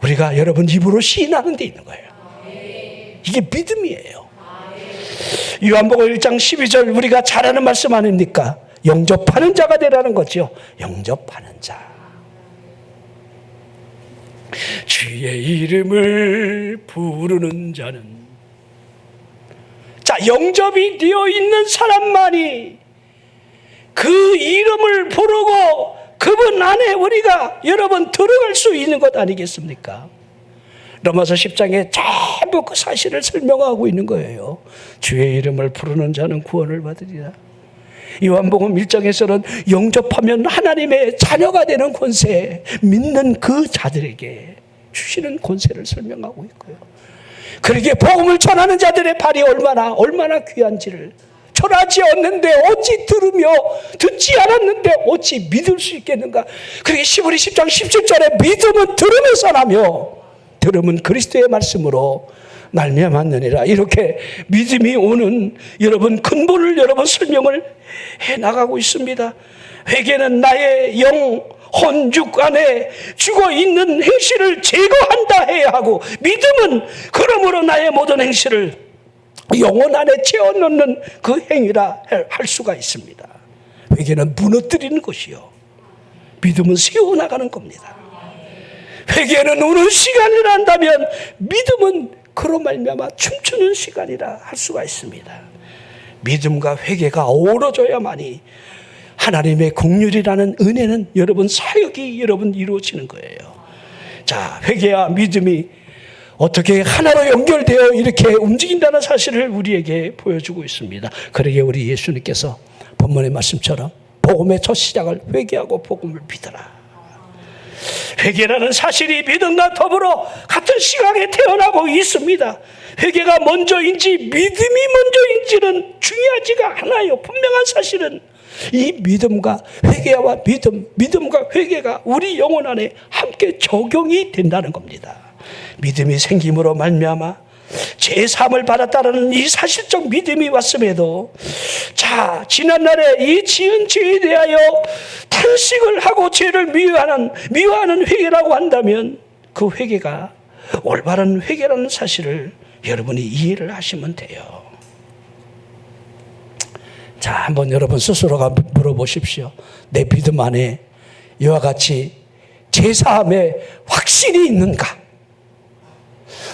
우리가 여러분 입으로 시인하는 데 있는 거예요. 이게 믿음이에요. 요한복음 1장 12절 우리가 잘 아는 말씀 아닙니까? 영접하는 자가 되라는 거죠. 영접하는 자. 주의 이름을 부르는 자는, 자, 영접이 되어 있는 사람만이 그 이름을 부르고 그분 안에 우리가 여러분 들어갈 수 있는 것 아니겠습니까? 로마서 10장에 전부 그 사실을 설명하고 있는 거예요. 주의 이름을 부르는 자는 구원을 받으리라. 요한복음 1장에서는 영접하면 하나님의 자녀가 되는 권세, 믿는 그 자들에게 주시는 권세를 설명하고 있고요. 그러기에 복음을 전하는 자들의 발이 얼마나 귀한지를, 전하지 않는데 어찌 들으며 듣지 않았는데 어찌 믿을 수 있겠는가. 그러기에 시브리 10장 17절에 믿음은 들음에서 나며 들음은 그리스도의 말씀으로 말미암았느니라. 이렇게 믿음이 오는 여러분 근본을 여러분 설명을 해 나가고 있습니다. 회개는 나의 영, 혼, 육 안에 죽어있는 행실을 제거한다 해야 하고, 믿음은 그러므로 나의 모든 행실을 영혼 안에 채워넣는 그 행위라 할 수가 있습니다. 회개는 무너뜨리는 것이요, 믿음은 세워나가는 겁니다. 회개는 오는 시간을 한다면 믿음은 그로 말미암아 춤추는 시간이라 할 수가 있습니다. 믿음과 회개가 어우러져야만이 하나님의 긍휼이라는 은혜는 여러분 사역이 여러분 이루어지는 거예요. 자, 회개와 믿음이 어떻게 하나로 연결되어 이렇게 움직인다는 사실을 우리에게 보여주고 있습니다. 그러기에 우리 예수님께서 본문의 말씀처럼 복음의 첫 시작을 회개하고 복음을 믿어라. 회개라는 사실이 믿음과 더불어 같은 시각에 태어나고 있습니다. 회개가 먼저인지 믿음이 먼저인지는 중요하지가 않아요. 분명한 사실은 이 믿음과 회개와 믿음과 회개가 우리 영혼 안에 함께 적용이 된다는 겁니다. 믿음이 생김으로 말미암아 제3을 받았다라는 이 사실적 믿음이 왔음에도, 자, 지난날에 이 지은 죄에 대하여 탄식을 하고 죄를 미워하는 회개라고 한다면 그 회개가 올바른 회개라는 사실을 여러분이 이해를 하시면 돼요. 자, 한번 여러분 스스로가 물어보십시오. 내 믿음 안에 이와 같이 제사함의 확신이 있는가?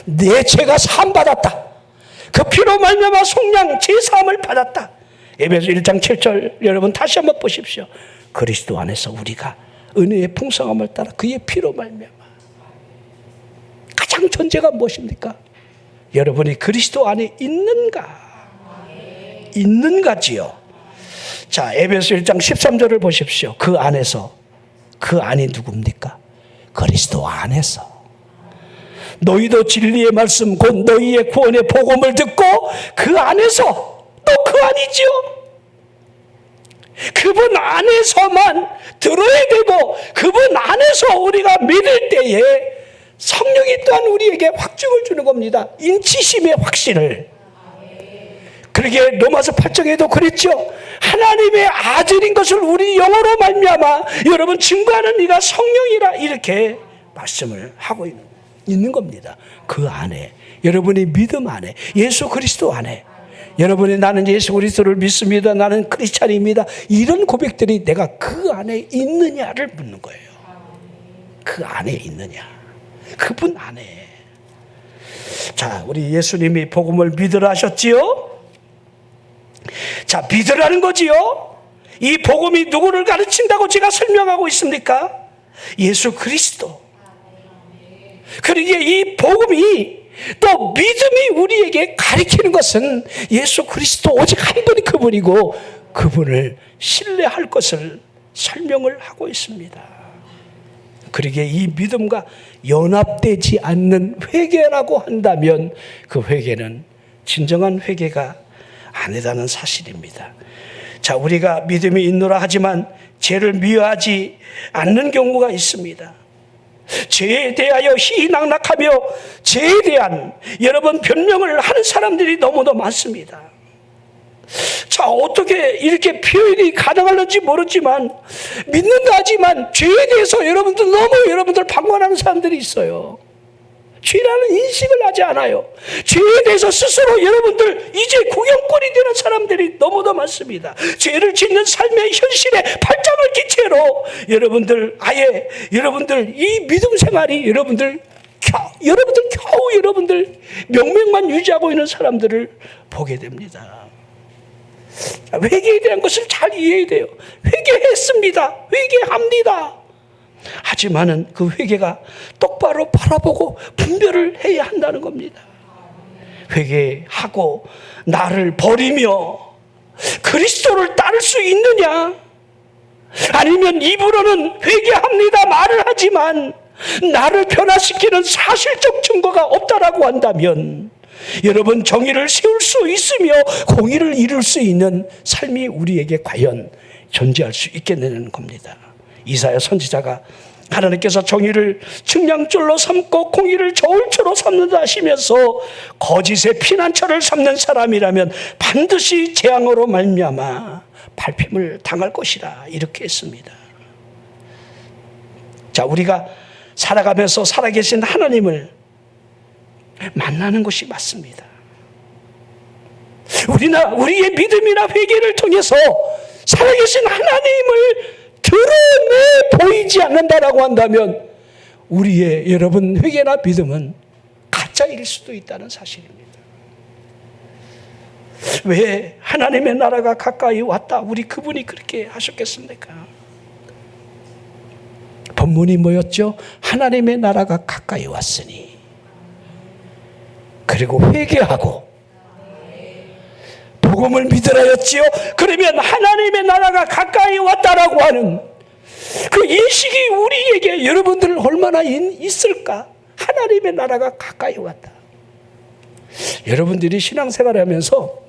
내 죄가 사함받았다. 그 피로 말미암아 속량 제사함을 받았다. 에베소 1장 7절 여러분 다시 한번 보십시오. 그리스도 안에서 우리가 은혜의 풍성함을 따라 그의 피로 말미암아. 가장 전제가 무엇입니까? 여러분이 그리스도 안에 있는가지요. 자, 에베소 1장 13절을 보십시오. 그 안에서, 그 안이 누굽니까? 그리스도 안에서. 너희도 진리의 말씀 곧 너희의 구원의 복음을 듣고 그 안에서, 또 그 안이지요. 그분 안에서만 들어야 되고 그분 안에서 우리가 믿을 때에 성령이 또한 우리에게 확증을 주는 겁니다. 인치심의 확신을. 그러게 로마서 8장에도 그랬죠. 하나님의 아들인 것을 우리 영어로 말미암아 여러분 증거하는 이가 성령이라 이렇게 말씀을 하고 있는 겁니다. 그 안에, 여러분의 믿음 안에, 예수 그리스도 안에, 여러분이 나는 예수 그리스도를 믿습니다, 나는 크리스찬입니다, 이런 고백들이 내가 그 안에 있느냐를 묻는 거예요. 그 안에 있느냐, 그분 안에. 자, 우리 예수님이 복음을 믿으라 하셨지요. 자, 믿으라는 거지요. 이 복음이 누구를 가르친다고 제가 설명하고 있습니까? 예수 그리스도. 그러기에 이 복음이, 또 믿음이 우리에게 가르치는 것은 예수 그리스도 오직 한 분이 그분이고 그분을 신뢰할 것을 설명을 하고 있습니다. 그러기에 이 믿음과 연합되지 않는 회개라고 한다면 그 회개는 진정한 회개가 아니라는 사실입니다. 자, 우리가 믿음이 있노라 하지만 죄를 미워하지 않는 경우가 있습니다. 죄에 대하여 희희낙낙하며 죄에 대한 여러분 변명을 하는 사람들이 너무도 많습니다. 자, 어떻게 이렇게 표현이 가능할지 모르지만 믿는다 하지만 죄에 대해서 여러분들 방관하는 사람들이 있어요. 죄라는 인식을 하지 않아요. 죄에 대해서 스스로 여러분들 이제 구경거리 되는 사람들이 너무도 많습니다. 죄를 짓는 삶의 현실에 발장을 끼채로 여러분들 이 믿음 생활이 여러분들 겨우 명맥만 유지하고 있는 사람들을 보게 됩니다. 회개에 대한 것을 잘 이해해야 돼요. 회개했습니다. 회개합니다. 하지만은 그 회개가 똑바로 바라보고 분별을 해야 한다는 겁니다. 회개하고 나를 버리며 그리스도를 따를 수 있느냐? 아니면 입으로는 회개합니다 말을 하지만 나를 변화시키는 사실적 증거가 없다라고 한다면 여러분, 정의를 세울 수 있으며 공의를 이룰 수 있는 삶이 우리에게 과연 존재할 수 있겠느냐는 겁니다. 이사야 선지자가 하나님께서 정의를 측량줄로 삼고 공의를 저울추로 삼는다 하시면서 거짓의 피난처를 삼는 사람이라면 반드시 재앙으로 말미암아 발핌을 당할 것이라 이렇게 했습니다. 자, 우리가 살아가면서 살아계신 하나님을 만나는 것이 맞습니다. 우리의 믿음이나 회개를 통해서 살아계신 하나님을 드러내 보이지 않는다라고 한다면 우리의 여러분 회개나 믿음은 가짜 차이일 수도 있다는 사실입니다. 왜 하나님의 나라가 가까이 왔다, 우리 그분이 그렇게 하셨겠습니까? 본문이 뭐였죠? 하나님의 나라가 가까이 왔으니, 그리고 회개하고 복음을 믿으라였지요. 그러면 하나님의 나라가 가까이 왔다라고 하는 그 인식이 우리에게, 여러분들 얼마나 있을까? 하나님의 나라가 가까이 왔다. 여러분들이 신앙생활을 하면서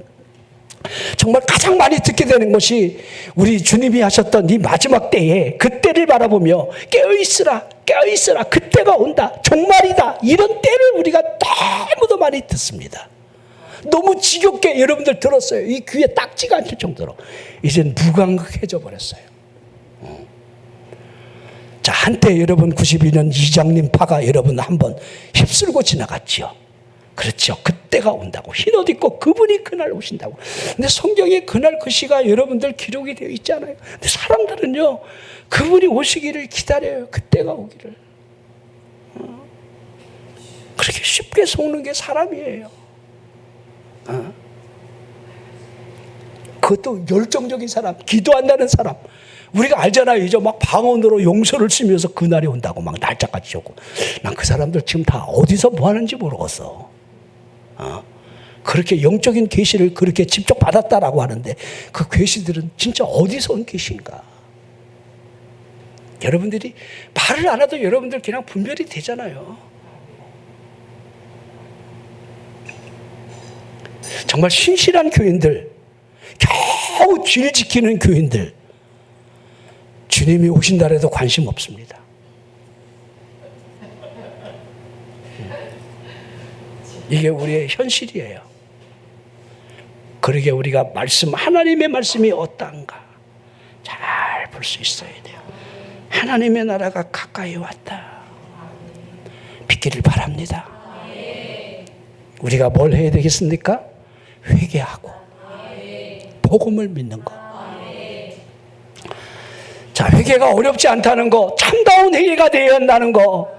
정말 가장 많이 듣게 되는 것이 우리 주님이 하셨던 이 마지막 때에, 그때를 바라보며 깨어있으라, 깨어있으라, 그때가 온다, 종말이다, 이런 때를 우리가 너무도 많이 듣습니다. 너무 지겹게 여러분들 들었어요. 이 귀에 딱지가 않을 정도로 이젠 무감각해져 버렸어요. 자, 한때 여러분 92년 이장님 파가 여러분 한번 휩쓸고 지나갔지요. 그렇죠. 그때가 온다고, 흰옷 입고 그분이 그날 오신다고. 근데 성경에 그날 그 시가 여러분들 기록이 되어 있잖아요. 근데 사람들은요, 그분이 오시기를 기다려요. 그때가 오기를. 그렇게 쉽게 속는 게 사람이에요. 그것도 열정적인 사람, 기도한다는 사람. 우리가 알잖아요. 이제 막 방언으로 용서를 쓰면서 그날이 온다고 막 날짜까지 오고. 난 그 사람들 지금 다 어디서 뭐 하는지 모르겠어. 그렇게 영적인 계시를 그렇게 직접 받았다라고 하는데 그 계시들은 진짜 어디서 온 계시인가? 여러분들이 말을 안 해도 여러분들 그냥 분별이 되잖아요. 정말 신실한 교인들, 겨우 줄 지키는 교인들, 주님이 오신다 해도 관심 없습니다. 이게 우리의 현실이에요. 그러게 우리가 하나님의 말씀이 어떤가 잘 볼 수 있어야 돼요. 하나님의 나라가 가까이 왔다. 믿기를 바랍니다. 우리가 뭘 해야 되겠습니까? 회개하고 복음을 믿는 거. 자, 회개가 어렵지 않다는 거, 참다운 회개가 되어야 한다는 거.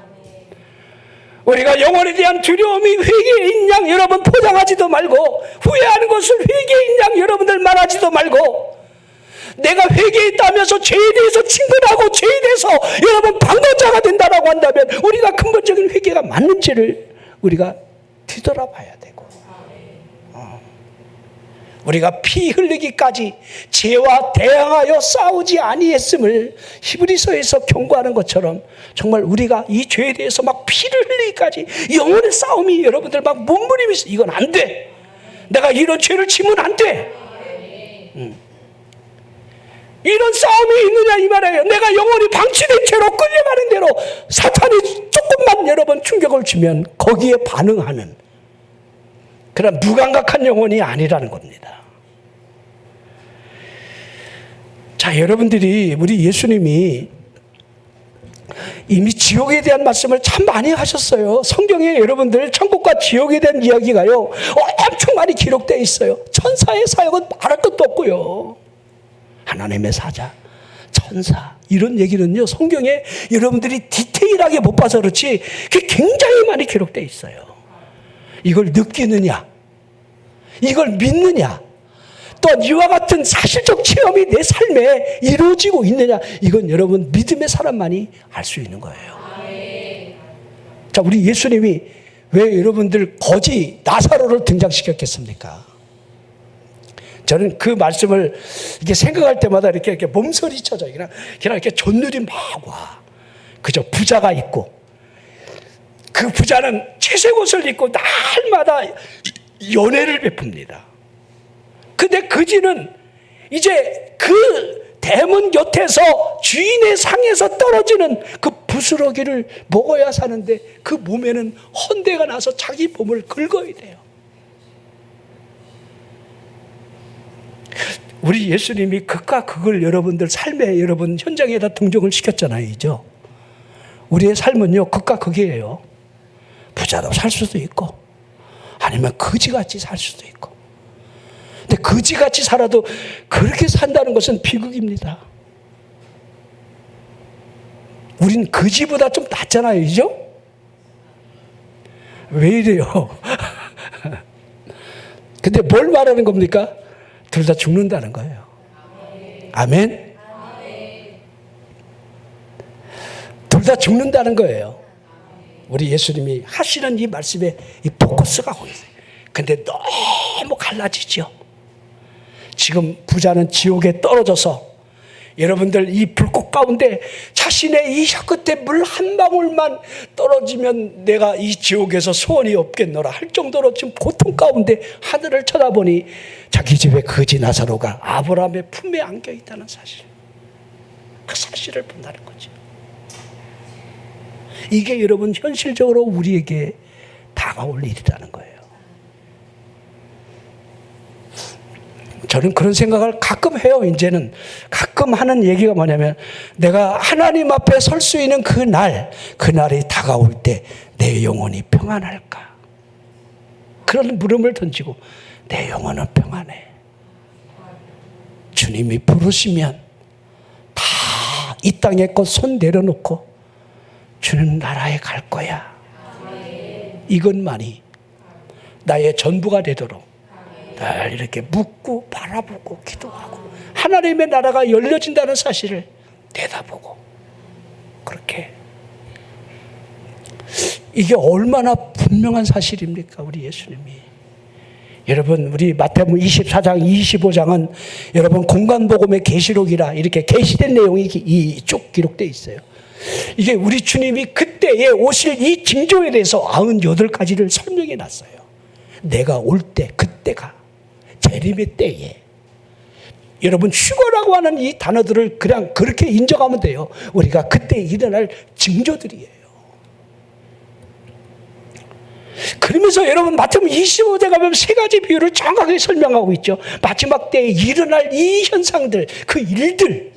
우리가 영혼에 대한 두려움이 회개인 양 여러분 포장하지도 말고, 후회하는 것을 회개인 양 여러분들 말하지도 말고, 내가 회개했다면서 죄에 대해서 친근하고 죄에 대해서 여러분 방법자가 된다라고 한다면 우리가 근본적인 회개가 맞는지를 우리가 뒤돌아봐야 되고, 우리가 피 흘리기까지 죄와 대항하여 싸우지 아니했음을 히브리서에서 경고하는 것처럼 정말 우리가 이 죄에 대해서 막 피를 흘리기까지 영혼의 싸움이 여러분들 막 몸부림이 있어. 이건 안 돼. 내가 이런 죄를 지면 안 돼. 이런 싸움이 있느냐 이 말이에요. 내가 영혼이 방치된 채로 끌려가는 대로 사탄이 조금만 여러분 충격을 주면 거기에 반응하는 그런 무감각한 영혼이 아니라는 겁니다. 자, 여러분들이 우리 예수님이 이미 지옥에 대한 말씀을 참 많이 하셨어요. 성경에 여러분들 천국과 지옥에 대한 이야기가요 엄청 많이 기록되어 있어요. 천사의 사역은 말할 것도 없고요. 하나님의 사자, 천사, 이런 얘기는요 성경에 여러분들이 디테일하게 못 봐서 그렇지 그게 굉장히 많이 기록되어 있어요. 이걸 느끼느냐, 이걸 믿느냐, 또 이와 같은 사실적 체험이 내 삶에 이루어지고 있느냐, 이건 여러분 믿음의 사람만이 알 수 있는 거예요. 자, 우리 예수님이 왜 여러분들 거지 나사로를 등장시켰겠습니까? 저는 그 말씀을 이렇게 생각할 때마다 이렇게 몸서리 쳐져. 그냥 이렇게 존들이 막 와. 그저 부자가 있고, 그 부자는 채색 옷을 입고 날마다 연회를 베풉니다. 근데 그지는 이제 그 대문 곁에서 주인의 상에서 떨어지는 그 부스러기를 먹어야 사는데 그 몸에는 헌대가 나서 자기 몸을 긁어야 돼요. 우리 예수님이 극과 극을 여러분들 삶의 여러분 현장에다 등장을 시켰잖아요. 이죠? 우리의 삶은요 극과 극이에요. 부자로 살 수도 있고 아니면 거지같이 살 수도 있고. 근데 거지같이 살아도 그렇게 산다는 것은 비극입니다. 우린 거지보다 좀 낫잖아요. 그죠? 왜 이래요? 근데 뭘 말하는 겁니까? 둘 다 죽는다는 거예요. 아멘? 둘 다 죽는다는 거예요. 우리 예수님이 하시는 이 말씀에 이 포커스가 거기 있어요. 근데 너무 갈라지죠. 지금 부자는 지옥에 떨어져서 여러분들 이 불꽃 가운데 자신의 이 혀끝에 물 한 방울만 떨어지면 내가 이 지옥에서 소원이 없겠노라 할 정도로 지금 고통 가운데 하늘을 쳐다보니 자기 집에 거지 나사로가 아브라함의 품에 안겨 있다는 사실, 그 사실을 본다는 거죠. 이게 여러분 현실적으로 우리에게 다가올 일이라는 거예요. 저는 그런 생각을 가끔 해요. 이제는 가끔 하는 얘기가 뭐냐면, 내가 하나님 앞에 설 수 있는 그날이 다가올 때 내 영혼이 평안할까? 그런 물음을 던지고, 내 영혼은 평안해. 주님이 부르시면 다 이 땅에 것 손 내려놓고 주님 나라에 갈 거야. 이것만이 나의 전부가 되도록 늘 이렇게 묻고 바라보고 기도하고 하나님의 나라가 열려진다는 사실을 내다보고, 그렇게 이게 얼마나 분명한 사실입니까? 우리 예수님이. 여러분, 우리 마태복음 24장 25장은 여러분 공간복음의 계시록이라 이렇게 계시된 내용이 쭉 기록되어 있어요. 이게 우리 주님이 그때에 오실 이 징조에 대해서 98가지를 설명해 놨어요. 내가 올 때, 그때가 재림의 때에. 여러분, 휴거라고 하는 이 단어들을 그냥 그렇게 인정하면 돼요. 우리가 그때 일어날 징조들이에요. 그러면서 여러분 마태복음 25장 가면 3가지 비유를 정확하게 설명하고 있죠. 마지막 때에 일어날 이 현상들, 그 일들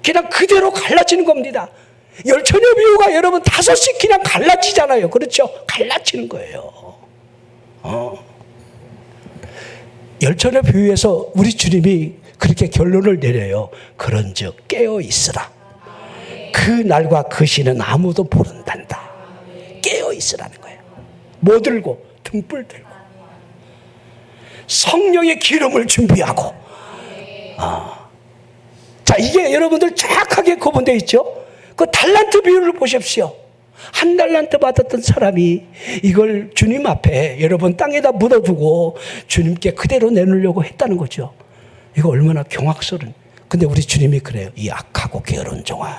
그냥 그대로 갈라지는 겁니다. 열처녀 비유가 여러분 5씩 그냥 갈라지잖아요. 그렇죠? 갈라지는 거예요. 열처녀 비유에서 우리 주님이 그렇게 결론을 내려요. 그런즉 깨어 있으라. 그 날과 그 시는 아무도 모른단다. 깨어 있으라는 거예요. 뭐 들고? 등불 들고. 성령의 기름을 준비하고. 자, 이게 여러분들 정확하게 구분되어 있죠? 그 달란트 비유를 보십시오. 1달란트 받았던 사람이 이걸 주님 앞에 여러분 땅에다 묻어두고 주님께 그대로 내놓으려고 했다는 거죠. 이거 얼마나 경악스러운. 근데 우리 주님이 그래요. 이 악하고 게으른 종아,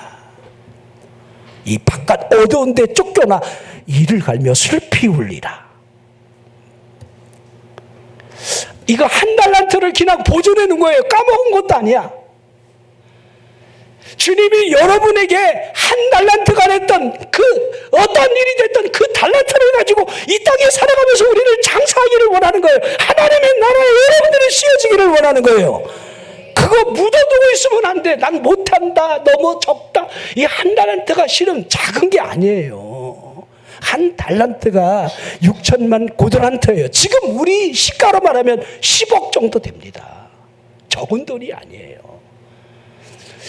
이 바깥 어두운 데 쫓겨나 이를 갈며 슬피 울리라. 이거 1달란트를 그냥 보존해 놓은 거예요. 까먹은 것도 아니야. 주님이 여러분에게 1달란트가 됐던 그 어떤 일이 됐던 그 달란트를 가지고 이 땅에 살아가면서 우리를 장사하기를 원하는 거예요. 하나님의 나라에 여러분들이 씌워지기를 원하는 거예요. 그거 묻어두고 있으면 안 돼. 난 못한다. 너무 적다. 이 1달란트가 실은 작은 게 아니에요. 1달란트가 6천만 고드란트예요. 지금 우리 시가로 말하면 10억 정도 됩니다. 적은 돈이 아니에요.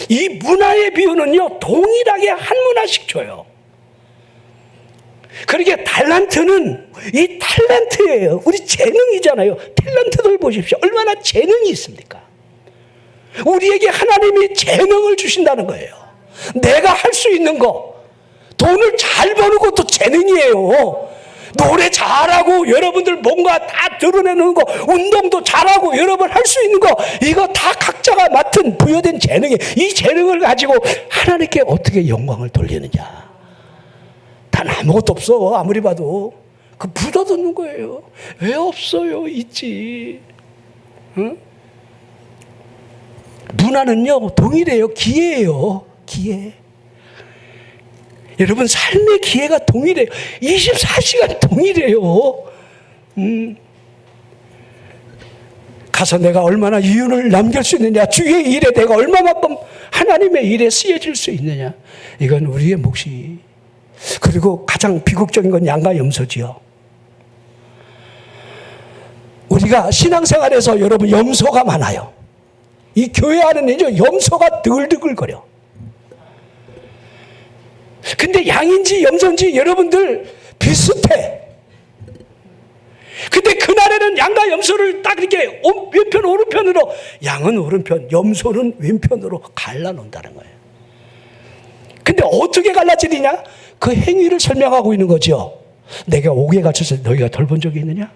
이 문화의 비유는요, 동일하게 한 문화씩 줘요. 그러니까 달란트는 이 탤런트예요. 우리 재능이잖아요. 탤런트들 보십시오. 얼마나 재능이 있습니까? 우리에게 하나님이 재능을 주신다는 거예요. 내가 할 수 있는 거, 돈을 잘 버는 것도 재능이에요. 노래 잘하고 여러분들 뭔가 다 드러내는 거, 운동도 잘하고 여러분 할 수 있는 거, 이거 다 각자가 맡은 부여된 재능이에요. 이 재능을 가지고 하나님께 어떻게 영광을 돌리느냐. 단 아무것도 없어. 아무리 봐도 그 묻어두는 거예요. 왜 없어요? 있지. 응? 문화는요 동일해요. 기회예요. 기회. 여러분 삶의 기회가 동일해요. 24시간 동일해요. 가서 내가 얼마나 이윤을 남길 수 있느냐, 주의 일에 내가 얼마만큼 하나님의 일에 쓰여질 수 있느냐, 이건 우리의 몫이. 그리고 가장 비극적인 건 양과 염소지요. 우리가 신앙생활에서 여러분 염소가 많아요. 이 교회 안에는 염소가 드글드글거려. 근데 양인지 염소인지 여러분들 비슷해. 근데 그날에는 양과 염소를 딱 이렇게 왼편 오른편으로, 양은 오른편, 염소는 왼편으로 갈라놓는다는 거예요. 근데 어떻게 갈라지느냐? 그 행위를 설명하고 있는 거죠. 내가 옥에 갇혔을 때 너희가 덜 본 적이 있느냐?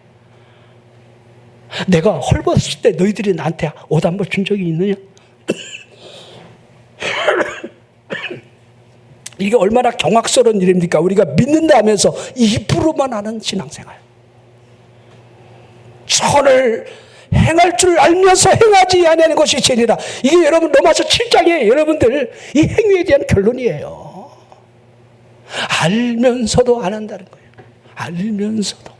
내가 헐벗을 때 너희들이 나한테 옷 한 벌 준 적이 있느냐? 이게 얼마나 경악스러운 일입니까? 우리가 믿는다 하면서 입으로만 하는 신앙생활. 선을 행할 줄 알면서 행하지 아니하는 것이 죄니라. 이게 여러분 로마서 7장에 여러분들 이 행위에 대한 결론이에요. 알면서도 안 한다는 거예요. 알면서도.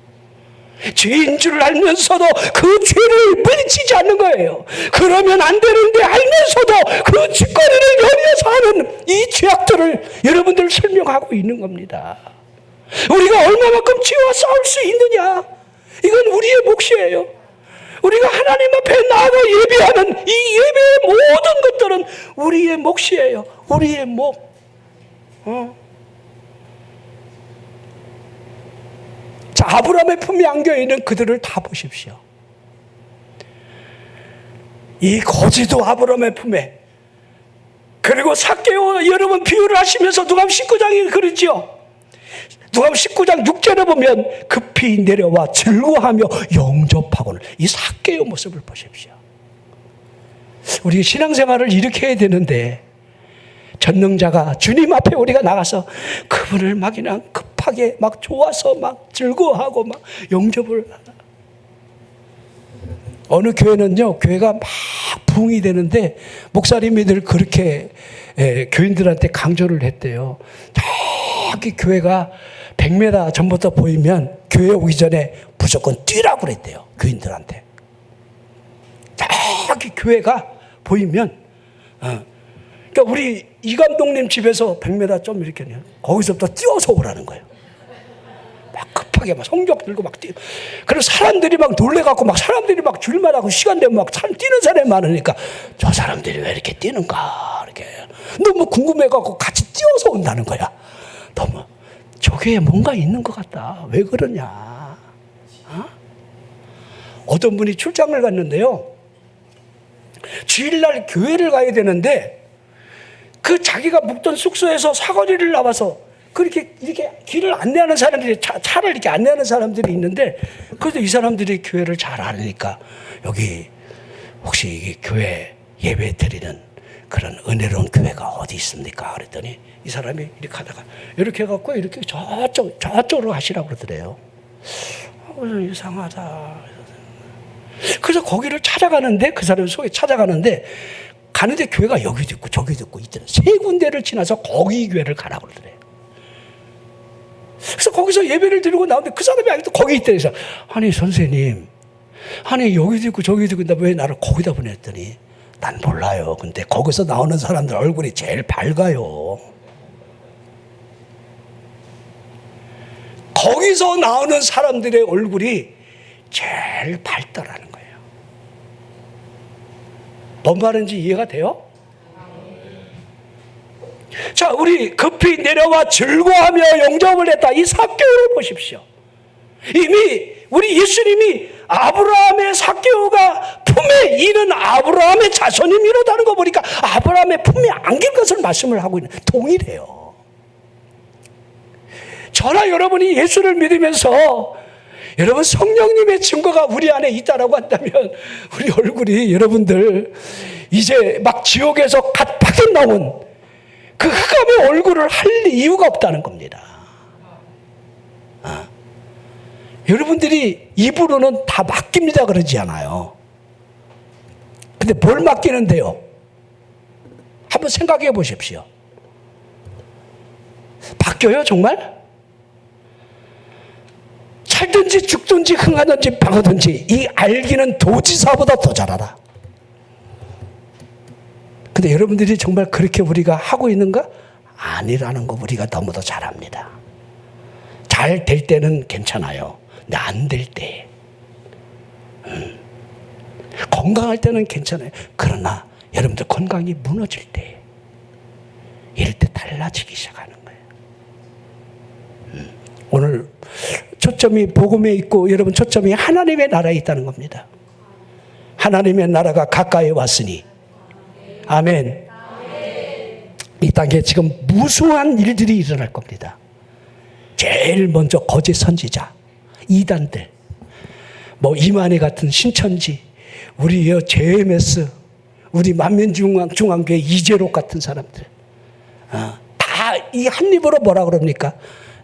죄인 줄 알면서도 그 죄를 물리치지 않는 거예요. 그러면 안 되는데 알면서도 그 짓거리를 연이어서 하는 이 죄악들을 여러분들 설명하고 있는 겁니다. 우리가 얼마만큼 죄와 싸울 수 있느냐? 이건 우리의 몫이에요. 우리가 하나님 앞에 나아가 예배하는 이 예배의 모든 것들은 우리의 몫이에요. 우리의 몫. 자, 아브라함의 품에 안겨있는 그들을 다 보십시오. 이 거지도 아브라함의 품에, 그리고 삭개오, 여러분 비유를 하시면서 누가복음 19장이 그러죠. 누가복음 19장 6절에 보면 급히 내려와 즐거워하며 영접하고는, 이 삭개오 모습을 보십시오. 우리 신앙생활을 이렇게 해야 되는데, 전능자가 주님 앞에 우리가 나가서 그분을 막 그냥 급하게 막 좋아서 막 즐거워하고 막 영접을 하나. 어느 교회는요, 교회가 막 부흥이 되는데 목사님이들 그렇게 교인들한테 강조를 했대요. 저기 교회가 100m 전부터 보이면 교회 오기 전에 무조건 뛰라고 그랬대요, 교인들한테. 저기 교회가 보이면 그러니까 우리 이 감독님 집에서 100m 좀 이렇게 거기서부터 뛰어서 오라는 거예요. 막 급하게 막 성적 들고 막 뛰어. 그래서 사람들이 막 놀래갖고 막 사람들이 막 줄만 하고 시간 되면 막 사람 뛰는 사람이 많으니까 저 사람들이 왜 이렇게 뛰는가 이렇게 너무 궁금해갖고 같이 뛰어서 온다는 거야. 너무 저게 뭔가 있는 것 같다. 왜 그러냐? 어떤 분이 출장을 갔는데요. 주일날 교회를 가야 되는데 그 자기가 묵던 숙소에서 사거리를 나와서 그렇게 이렇게 길을 안내하는 사람들이 차를 이렇게 안내하는 사람들이 있는데, 그래도 이 사람들이 교회를 잘 아니까 여기 혹시 이게 교회 예배 드리는 그런 은혜로운 교회가 어디 있습니까? 그랬더니 이 사람이 이렇게 하다가 이렇게 해갖고 이렇게 저쪽으로 가시라고 그러더래요. 이상하다. 그래서 거기를 찾아가는데, 그 사람이 속에 찾아가는데, 가는데 교회가 여기도 있고 저기도 있고 있더래. 세 군데를 지나서 거기 교회를 가라고 그러더래. 그래서 거기서 예배를 드리고 나오는데 그 사람이 아직도 거기 있더래. 그래서 아니 선생님, 아니 여기도 있고 저기도 있고 왜 나를 거기다 보냈더니 난 몰라요. 근데 거기서 나오는 사람들 얼굴이 제일 밝아요. 거기서 나오는 사람들의 얼굴이 제일 밝더라는 거예요. 뭔 말인지 이해가 돼요? 자, 우리 급히 내려와 즐거워하며 영접을 했다. 이 삭개오를 보십시오. 이미 우리 예수님이 아브라함의 삭개오가 품에 있는 아브라함의 자손이 미로다는 거 보니까 아브라함의 품에 안길 것을 말씀을 하고 있는, 동일해요. 저나 여러분이 예수를 믿으면서 여러분 성령님의 증거가 우리 안에 있다라고 한다면 우리 얼굴이 여러분들 이제 막 지옥에서 갓 파견 나온 그 흑암의 얼굴을 할 이유가 없다는 겁니다. 여러분들이 입으로는 다 맡깁니다 그러지 않아요. 근데 뭘 맡기는데요? 한번 생각해 보십시오. 바뀌어요 정말? 살든지 죽든지 흥하든지 방하든지 이 알기는 도지사보다 더 잘 알아. 근데 여러분들이 정말 그렇게 우리가 하고 있는가? 아니라는 거 우리가 너무도 잘 압니다. 잘 될 때는 괜찮아요. 근데 안 될 때, 건강할 때는 괜찮아요. 그러나 여러분들 건강이 무너질 때, 이럴 때 달라지기 시작하는 거예요. 오늘 초점이 복음에 있고 여러분 초점이 하나님의 나라에 있다는 겁니다. 하나님의 나라가 가까이 왔으니 아멘. 이 땅에 지금 무수한 일들이 일어날 겁니다. 제일 먼저 거짓 선지자, 이단들, 뭐 이만희 같은 신천지, 우리 JMS, 우리 만민중앙교회 이재록 같은 사람들, 다 이 한 입으로 뭐라 그럽니까?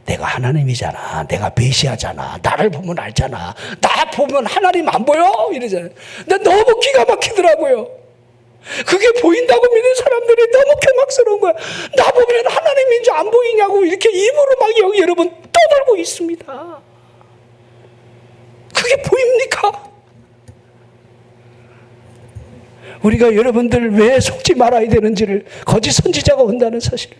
내가 하나님이잖아. 내가 메시아잖아. 나를 보면 알잖아. 나 보면 하나님 안 보여? 이러잖아요. 근데 너무 기가 막히더라고요. 그게 보인다고 믿는 사람들이 너무 개막스러운 거야. 나 보면 하나님인지 안 보이냐고 이렇게 입으로 막 여기 여러분 떠들고 있습니다. 그게 보입니까? 우리가 여러분들 왜 속지 말아야 되는지를, 거짓 선지자가 온다는 사실을.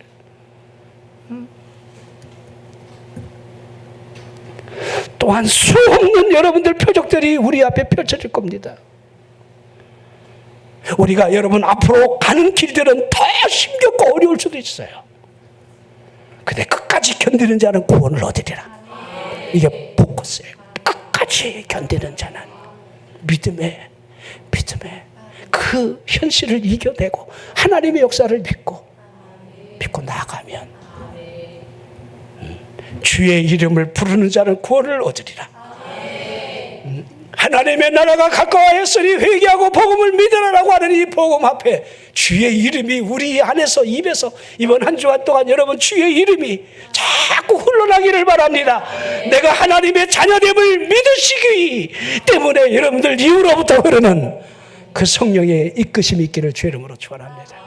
또한 수없는 여러분들 표적들이 우리 앞에 펼쳐질 겁니다. 우리가 여러분 앞으로 가는 길들은 더 힘겹고 어려울 수도 있어요. 근데 끝까지 견디는 자는 구원을 얻으리라. 이게 포커스예요. 끝까지 견디는 자는 믿음에 그 현실을 이겨내고 하나님의 역사를 믿고 나아가면 주의 이름을 부르는 자는 구원을 얻으리라. 하나님의 나라가 가까워했으니 회개하고 복음을 믿으라라고 하는 이 복음 앞에 주의 이름이 우리 안에서 입에서 이번 한 주간 동안 여러분 주의 이름이 자꾸 흘러나기를 바랍니다. 내가 하나님의 자녀됨을 믿으시기 때문에 여러분들 이후로부터 흐르는 그 성령의 이끄심이 있기를 주의 이름으로 축원합니다.